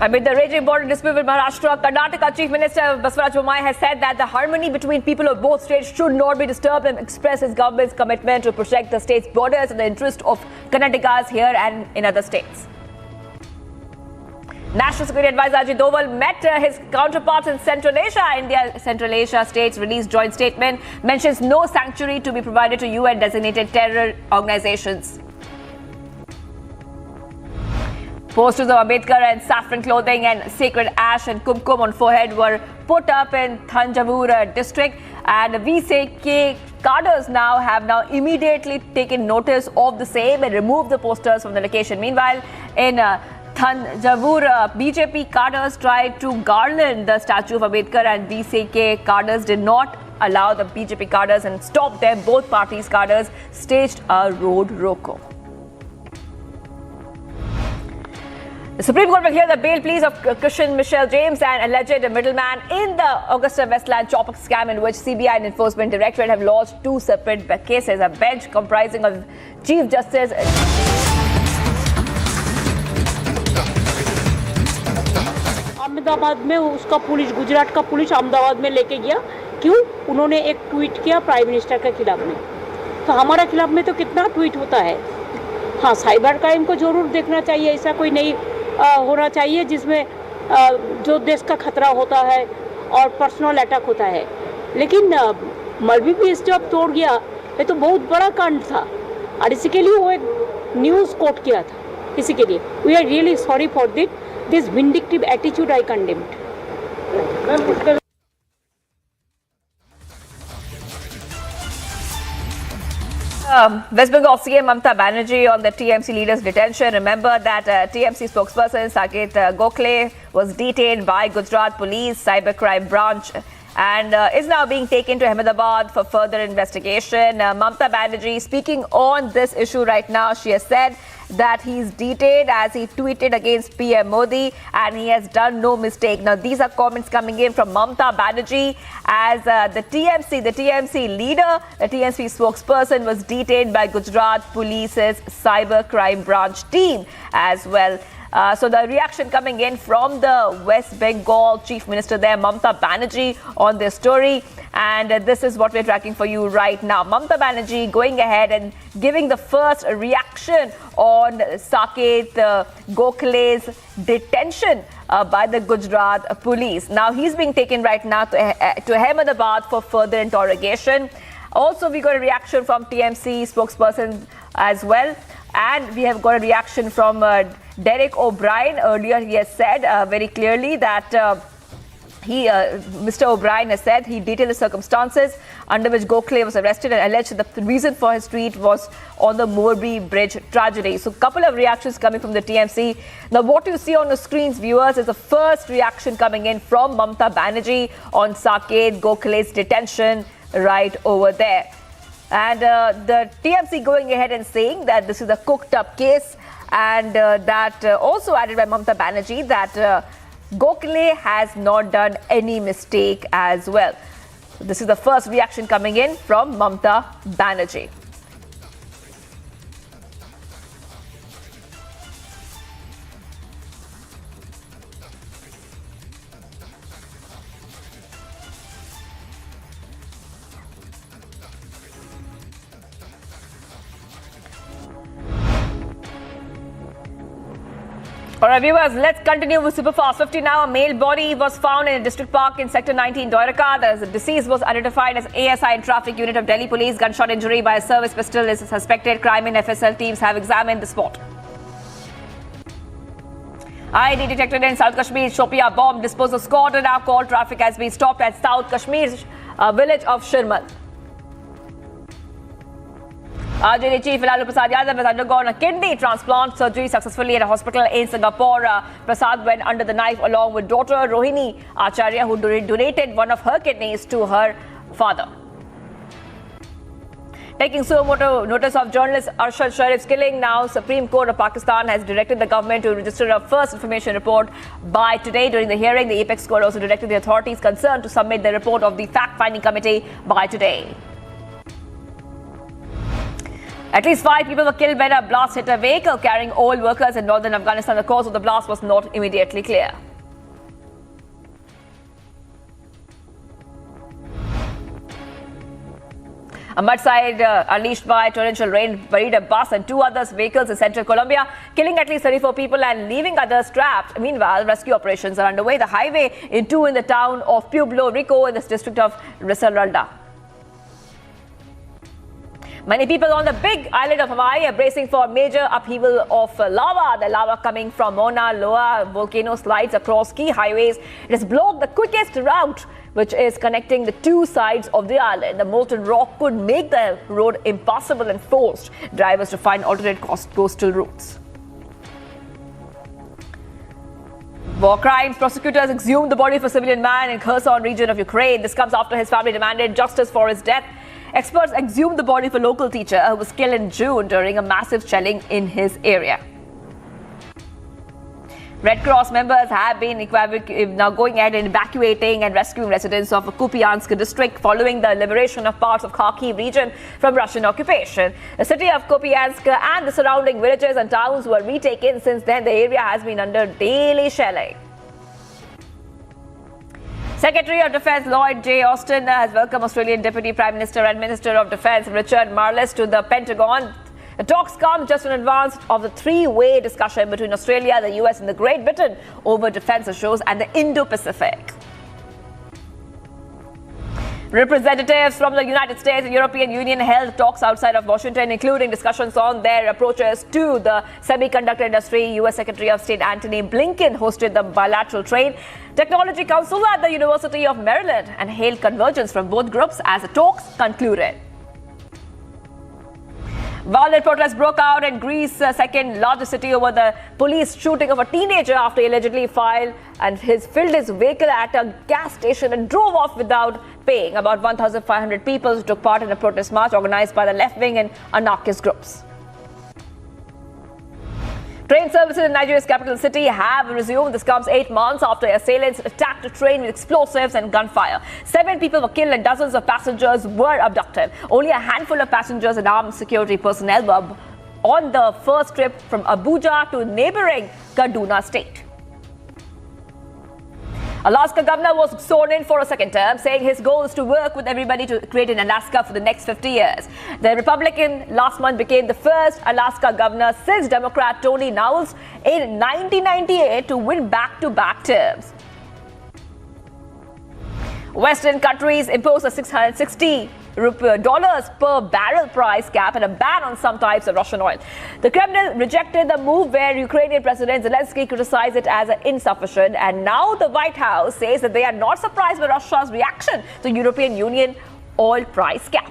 Amid the raging border dispute with Maharashtra, Karnataka Chief Minister Basavaraj Bommai has said that the harmony between people of both states should not be disturbed, and expressed his government's commitment to protect the state's borders in the interest of Karnataka's here and in other states. National Security Advisor Ajit Doval met his counterparts in Central Asia. Central Asia states released joint statement, mentions no sanctuary to be provided to UN designated terror organizations. Posters of Ambedkar and saffron clothing and sacred ash and kumkum on forehead were put up in Thanjavur district, and VCK cadres have immediately taken notice of the same and removed the posters from the location. Meanwhile, in Thanjavur, BJP cadres tried to garland the statue of Ambedkar, and VCK cadres did not allow the BJP cadres and stopped them. Both parties' cadres staged a road roko. The Supreme Court will hear the bail pleas of Christian Michelle James, an alleged middleman in the Augusta Westland chopper scam, in which CBI and Enforcement Directorate have lodged 2 separate cases. A bench comprising of Chief Justice
Ahmedabad में उसका police, Gujarat का police Ahmedabad में लेके गया,
क्यों? उन्होंने एक tweet किया प्राइम मिनिस्टर के खिलाफ में, तो हमारे खिलाफ में तो कितना ट्वीट होता है। हाँ, साइबर क्राइम को जरूर देखना चाहिए, ऐसा कोई नहीं होना चाहिए जिसमें जो देश का खतरा होता है और पर्सनल अटैक होता है। लेकिन मौलवी भी इस जब तोड़ गया, ये तो बहुत बड़ा कांड था और इसी के लिए वो एक न्यूज़ कोट किया था। इसी के लिए we are really sorry for this vindictive attitude I condemned.
West Bengal CM Mamata Banerjee on the TMC leader's detention. Remember that TMC spokesperson Saket Gokhale was detained by Gujarat Police Cybercrime Branch and is now being taken to Ahmedabad for further investigation. Mamata Banerjee speaking on this issue right now. She has said that he's detained as he tweeted against PM Modi and he has done no mistake. Now, these are comments coming in from Mamata Banerjee as the TMC leader, the TMC spokesperson was detained by Gujarat Police's Cybercrime Branch team as well. So the reaction coming in from the West Bengal Chief Minister there, Mamata Banerjee, on this story. And this is what we're tracking for you right now. Mamata Banerjee going ahead and giving the first reaction on Saket Gokhale's detention by the Gujarat police. Now he's being taken right now to Ahmedabad for further interrogation. Also, we got a reaction from TMC spokesperson as well. And we have got a reaction from Derek O'Brien. Earlier, he has said very clearly that Mr. O'Brien has said he detailed the circumstances under which Gokhale was arrested and alleged that the reason for his tweet was on the Morbi Bridge tragedy. So, a couple of reactions coming from the TMC. Now, what you see on the screens, viewers, is the first reaction coming in from Mamata Banerjee on Saket Gokhale's detention right over there. And the TMC going ahead and saying that this is a cooked up case and that also added by Mamata Banerjee that Gokhale has not done any mistake as well. This is the first reaction coming in from Mamata Banerjee. Alright viewers, let's continue with Superfast 50 now. A male body was found in a district park in Sector 19, Dwarka. The deceased was identified as ASI and Traffic Unit of Delhi Police. Gunshot injury by a service pistol is suspected. Crime and FSL teams have examined the spot. IED detected in South Kashmir. Shopian bomb disposal squad and now called. Traffic has been stopped at South Kashmir's village of Shirmal. RJD Chief Lalu Prasad Yadav has undergone a kidney transplant surgery successfully at a hospital in Singapore. Prasad went under the knife along with daughter Rohini Acharya, who donated one of her kidneys to her father. Taking suo motu notice of journalist Arshad Sharif's killing, now Supreme Court of Pakistan has directed the government to register a first information report by today. During the hearing, the Apex Court also directed the authorities concerned to submit the report of the fact-finding committee by today. At least 5 people were killed when a blast hit a vehicle carrying oil workers in northern Afghanistan. The cause of the blast was not immediately clear. A mudslide unleashed by torrential rain buried a bus and 2 others' vehicles in central Colombia, killing at least 34 people and leaving others trapped. Meanwhile, rescue operations are underway. The highway in the town of Pueblo Rico in the district of Risaralda. Many people on the big island of Hawaii are bracing for major upheaval of lava. The lava coming from Mauna Loa volcano slides across key highways. It has blocked the quickest route, which is connecting the 2 sides of the island. The molten rock could make the road impassable and forced drivers to find alternate coastal routes. War crimes. Prosecutors exhumed the body of a civilian man in Kherson region of Ukraine. This comes after his family demanded justice for his death. Experts exhumed the body of a local teacher who was killed in June during a massive shelling in his area. Red Cross members have been now going ahead and evacuating and rescuing residents of Kupiansk district following the liberation of parts of Kharkiv region from Russian occupation. The city of Kupiansk and the surrounding villages and towns were retaken. Since then, the area has been under daily shelling. Secretary of Defence Lloyd J. Austin has welcomed Australian Deputy Prime Minister and Minister of Defence Richard Marles to the Pentagon. The talks come just in advance of the three-way discussion between Australia, the US and the Great Britain over defence issues and the Indo-Pacific. Representatives from the United States and European Union held talks outside of Washington, including discussions on their approaches to the semiconductor industry. U.S. Secretary of State Antony Blinken hosted the bilateral trade technology council at the University of Maryland and hailed convergence from both groups as the talks concluded. Violent protests broke out in Greece's second largest city over the police shooting of a teenager after he allegedly filled his vehicle at a gas station and drove off without paying. About 1,500 people took part in a protest march organized by the left-wing and anarchist groups. Train services in Nigeria's capital city have resumed. This comes 8 months after assailants attacked a train with explosives and gunfire. 7 people were killed and dozens of passengers were abducted. Only a handful of passengers and armed security personnel were on the first trip from Abuja to neighboring Kaduna state. Alaska governor was sworn in for a second term, saying his goal is to work with everybody to create an Alaska for the next 50 years. The Republican last month became the first Alaska governor since Democrat Tony Knowles in 1998 to win back-to-back terms. Western countries imposed a $660 per barrel price cap and a ban on some types of Russian oil. The Kremlin rejected the move, where Ukrainian President Zelensky criticized it as insufficient, and now the White House says that they are not surprised by Russia's reaction to European Union oil price cap.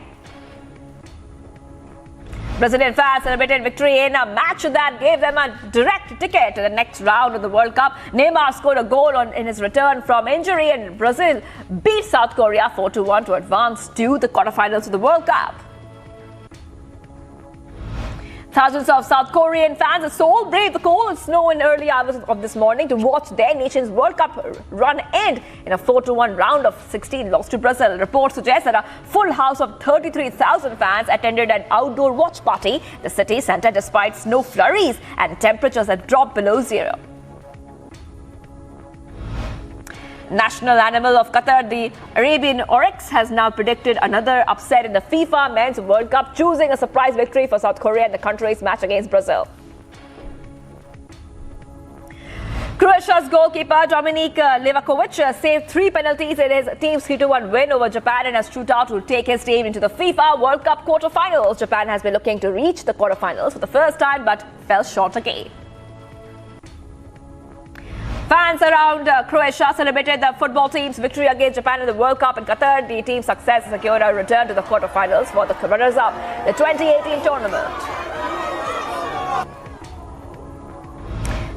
Brazilian fans celebrated victory in a match that gave them a direct ticket to the next round of the World Cup. Neymar scored a goal in his return from injury, and Brazil beat South Korea 4-1 to advance to the quarterfinals of the World Cup. Thousands of South Korean fans are so brave the cold and snow in early hours of this morning to watch their nation's World Cup run end in a 4-1 round of 16 loss to Brazil. Reports suggest that a full house of 33,000 fans attended an outdoor watch party in the city centre despite snow flurries and temperatures that dropped below zero. National animal of Qatar, the Arabian oryx, has now predicted another upset in the FIFA Men's World Cup, choosing a surprise victory for South Korea in the country's match against Brazil. Croatia's goalkeeper Dominik Livakovic saved 3 penalties in his team's 3-1 win over Japan in a shootout to take his team into the FIFA World Cup quarterfinals. Japan has been looking to reach the quarterfinals for the first time but fell short again. Fans around Croatia celebrated the football team's victory against Japan in the World Cup in Qatar. The team's success secured a return to the quarterfinals for the runners-up, the 2018 tournament.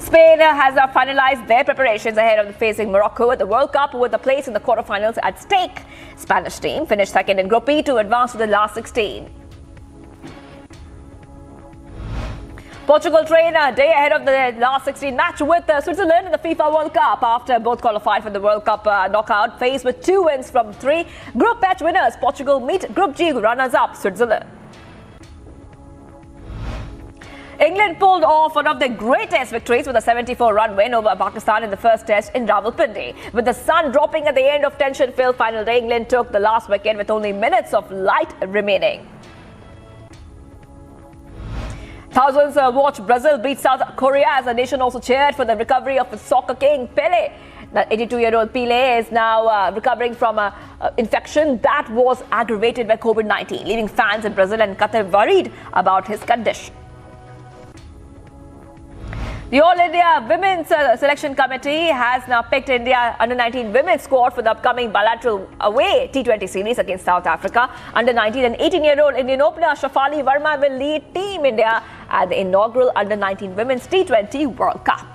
Spain has finalized their preparations ahead of facing Morocco at the World Cup with a place in the quarterfinals at stake. Spanish team finished second in Group E to advance to the last 16. Portugal train a day ahead of the last 16 match with Switzerland in the FIFA World Cup after both qualified for the World Cup knockout phase with 2 wins from 3. Group H winners Portugal meet Group G runners-up Switzerland. England pulled off one of their greatest victories with a 74-run win over Pakistan in the first test in Rawalpindi. With the sun dropping at the end of tension-filled final day, England took the last wicket with only minutes of light remaining. Thousands watched Brazil beat South Korea as the nation also cheered for the recovery of its soccer king, Pelé. The 82-year-old Pelé is now recovering from an infection that was aggravated by COVID-19, leaving fans in Brazil and Qatar worried about his condition. The All India Women's Selection Committee has now picked India Under-19 women's squad for the upcoming bilateral away T20 series against South Africa. Under-19 and 18-year-old Indian opener Shafali Verma will lead Team India at the inaugural Under-19 Women's T20 World Cup.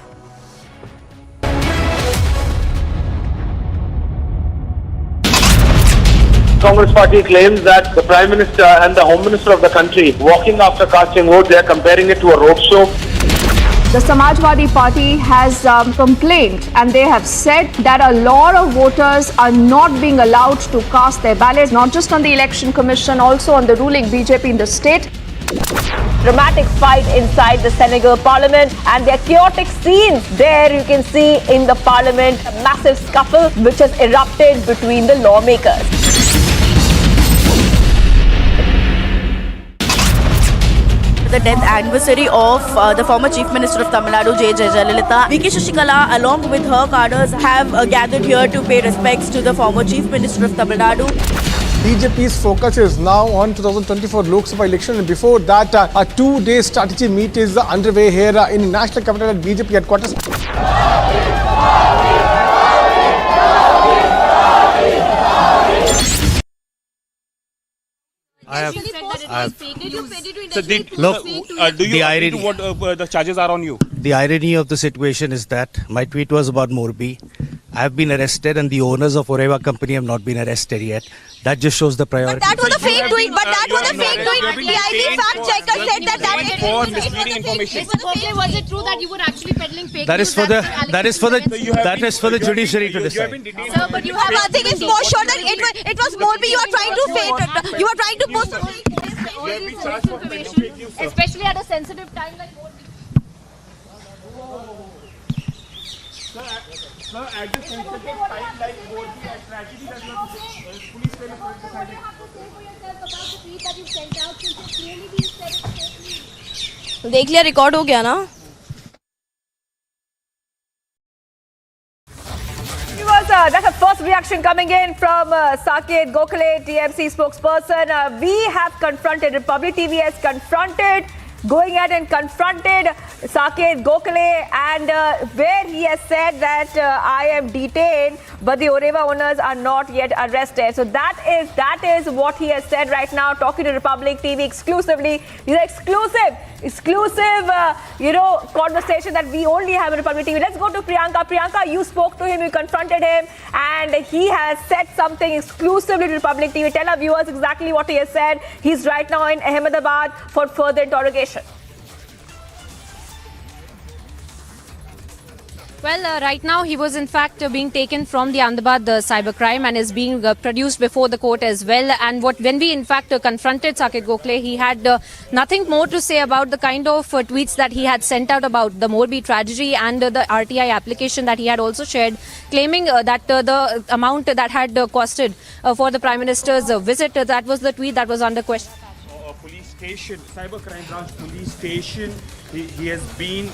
Congress party claims that the Prime Minister and the Home Minister of the country walking after casting vote, they are comparing it to a roadshow.
The Samajwadi Party has complained, and they have said that a lot of voters are not being allowed to cast their ballots, not just on the Election Commission, also on the ruling BJP in the state.
Dramatic fight inside the Senegal parliament, and there are chaotic scenes there you can see in the parliament. A massive scuffle which has erupted between the lawmakers.
The death anniversary of the former Chief Minister of Tamil Nadu, J. Jayalalitha. VK Shashikala, along with her cadres, have gathered here to pay respects to the former Chief Minister of Tamil Nadu.
BJP's focus is now on 2024 Lok Sabha election, and before that, a two-day strategy meet is underway here in the National Capital at BJP headquarters.
The charges are on you? The irony of the situation is that my tweet was about Morbi. I have been arrested and the owners of Oreva company have not been arrested yet. That just shows the priority.
But that was a fake tweet. The IED fact checker said that is
for misleading information.
Was it true that you were actually peddling fake
That is for the judiciary to decide.
Sir, but you have nothing is more sure that it was Morbi. You are trying to fake. You are trying to post
all this misinformation, especially at a sensitive time like Morbi.
Sir, at the sensitive time like Morbi, a tragedy that police failure to decide.
देख लिया record हो गया ना.
That's the first reaction coming in from Saket Gokhale, TMC spokesperson. We have confronted, Republic TV has confronted, going ahead and confronted Saket Gokhale, and where he has said that I am detained, but the Oreva owners are not yet arrested. So that is what he has said right now, talking to Republic TV exclusively. These are exclusive conversation that we only have in Republic TV. Let's go to Priyanka. Priyanka, you spoke to him, you confronted him, and he has said something exclusively to Republic TV. Tell our viewers exactly what he has said. He's right now in Ahmedabad for further interrogation.
Well, right now he was in fact being taken from the Ahmedabad cybercrime and is being produced before the court as well. And when we in fact confronted Saket Gokhale, he had nothing more to say about the kind of tweets that he had sent out about the Morbi tragedy and the RTI application that he had also shared, claiming that the amount that had costed for the Prime Minister's visit, that was the tweet that was under question.
Police station, cybercrime branch police station. He has been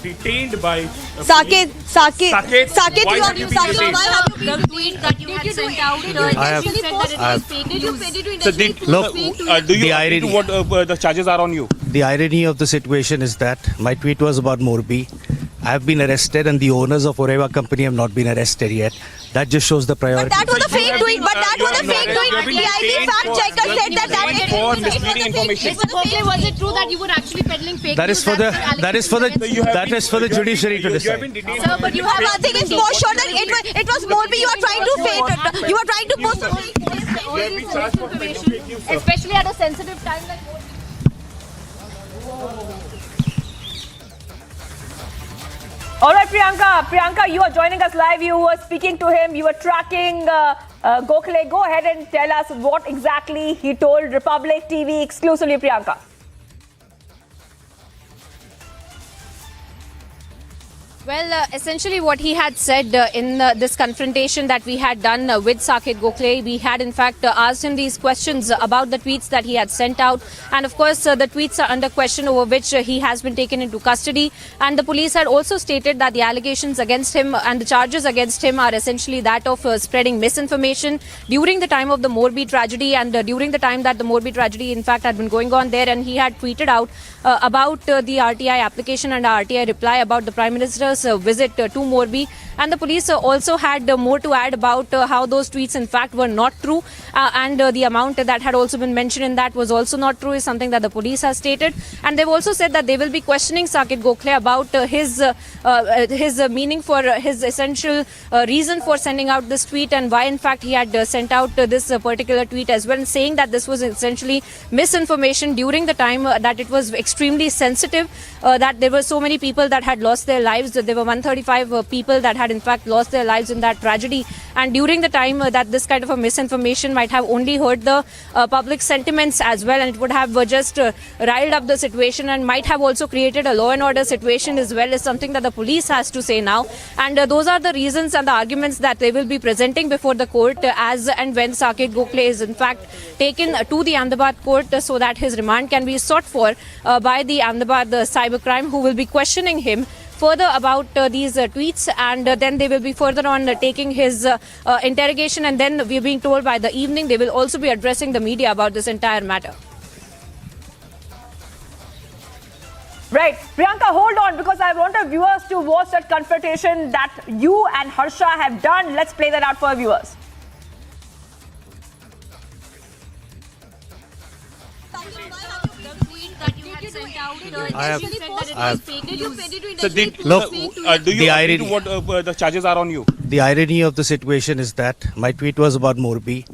detained by
Saket,
why have you the tweet that you had sent out?
The charges are on you. The irony of the situation is that my tweet was about Morbi. I have been arrested and the owners of Oreva company have not been arrested yet. That just shows the priority.
But that was a fake tweet. The IED fact checker said that is
for misleading information.
Was it true that you were actually peddling fake
That is for the judiciary to decide.
Sir, but you have nothing is more sure that it was Morbi. You are trying to fake. You are trying to post
all this misinformation, especially at a sensitive time like Morbi.
All right, Priyanka, you are joining us live. You were speaking to him. You were tracking Gokhale. Go ahead and tell us what exactly he told Republic TV exclusively, Priyanka.
Well, essentially what he had said in this confrontation that we had done with Saket Gokhale, we had in fact asked him these questions about the tweets that he had sent out. And of course, the tweets are under question over which he has been taken into custody. And the police had also stated that the allegations against him and the charges against him are essentially that of spreading misinformation during the time of the Morbi tragedy and during the time that the Morbi tragedy in fact had been going on there. And he had tweeted out about the RTI application and RTI reply about the Prime Minister's visit to Morbi, and the police also had more to add about how those tweets in fact were not true, and the amount that had also been mentioned in that was also not true, is something that the police has stated. And they've also said that they will be questioning Saket Gokhale about his meaning for his essential reason for sending out this tweet, and why in fact he had sent out this particular tweet as well, saying that this was essentially misinformation during the time that it was extremely sensitive, that there were so many people that had lost their lives there were 135 people that had in fact lost their lives in that tragedy. And during the time that this kind of a misinformation might have only hurt the public sentiments as well, and it would have just riled up the situation and might have also created a law and order situation as well, is something that the police has to say now. And those are the reasons and the arguments that they will be presenting before the court as and when Saket Gokhale is in fact taken to the Ahmedabad court so that his remand can be sought for by the Ahmedabad cybercrime, who will be questioning him further about these tweets, and then they will be further on taking his interrogation, and then we are being told by the evening they will also be addressing the media about this entire matter.
Right. Priyanka, hold on, because I want our viewers to watch that confrontation that you and Harsha have done. Let's play that out for our viewers.
The charges are on you. The irony of the situation is that my tweet was about Morbi.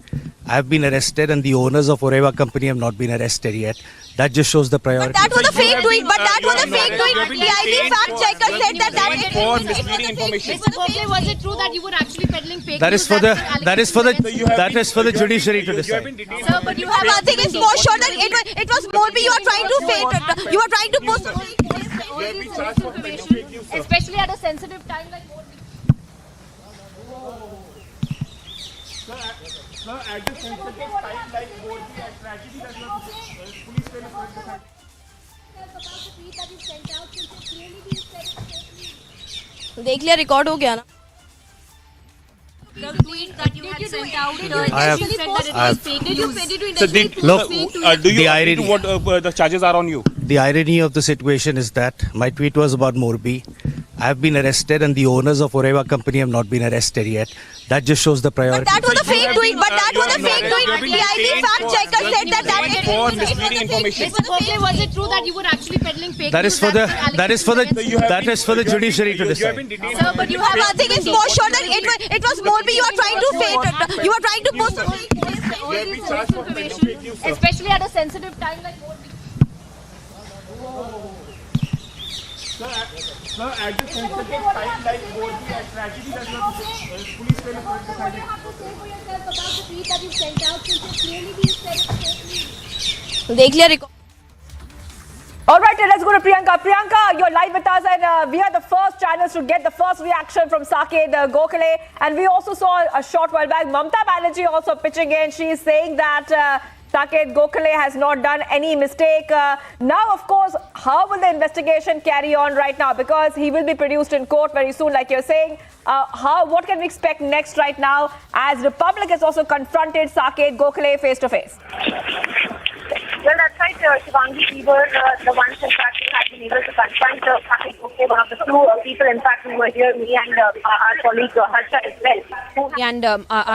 I have been arrested and the owners of Oreva company have not been arrested yet. That just shows the priority.
But that was a fake tweet. The IED fact checker said that
for misleading information.
Was it true that you were actually peddling fake
That is for the judiciary to decide.
Sir, but you have nothing is more sure that it was Morbi. You are trying to fake. You are trying to post.
Especially at a sensitive time like Morbi.
Sir, at the sensitive time like Morbi and tragedy that police will about the tweet that you sent out, since it's clearly been said.
देख लिया record हो गया ना.
The tweet that you had sent out,
the charges are on you. The irony of the situation is that my tweet was about Morbi. I have been arrested and the owners of Oreva company have not been arrested yet. That just shows the priority.
But that was a fake tweet. The IED fact checker said that
for misleading information.
Was it true that you were actually peddling fake
That is for the judiciary to decide.
Sir, but you have nothing is more sure that it was Morbi. You are trying to fake. You are trying to post.
Especially at a sensitive time like Morbi.
Sir, at the sensitive time like Morbi and tragedy that police will about the tweet that you sent out, since it's clearly been said.
देख लिया record.
All right, let's go to Priyanka. Priyanka, you're live with us, and we are the first channels to get the first reaction from Saket Gokhale. And we also saw a short while back Mamata Banerjee also pitching in. She is saying that Saket Gokhale has not done any mistake. Now, of course, how will the investigation carry on right now? Because he will be produced in court very soon, like you're saying. What can we expect next right now, as the public has also confronted Saket Gokhale face to face?
Well, that's right, Shivangi. We were the ones, in fact, who had been able to confront Saket Gokhale, one of the few people, in fact, who were here, me and our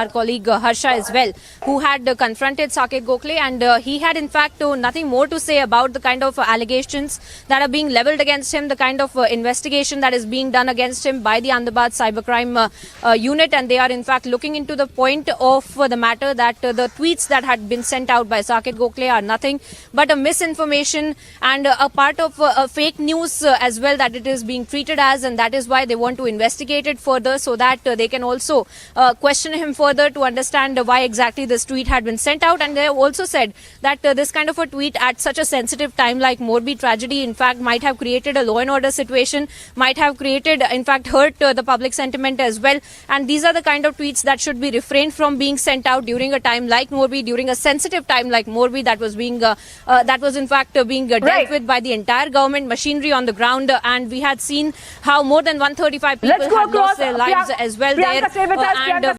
colleague Harsha as well. Who had confronted Saket Gokhale, and he had, in fact, nothing more to say about the kind of allegations that are being levelled against him, the kind of investigation that is being done against him by the Ahmedabad cybercrime unit, and they are, in fact, looking into the point of the matter that the tweets that had been sent out by Saket Gokhale are nothing but a misinformation and a part of fake news as well, that it is being treated as, and that is why they want to investigate it further so that they can also question him further to understand why exactly this tweet had been sent out. And they have also said that this kind of a tweet at such a sensitive time like Morbi tragedy, in fact, might have created a law and order situation, might have created, in fact, hurt the public sentiment as well. And these are the kind of tweets that should be refrained from being sent out during a time like Morbi, during a sensitive time like Morbi, that was being in fact being dealt with by the entire government machinery on the ground, and we had seen how more than 135 people had lost their lives as well there.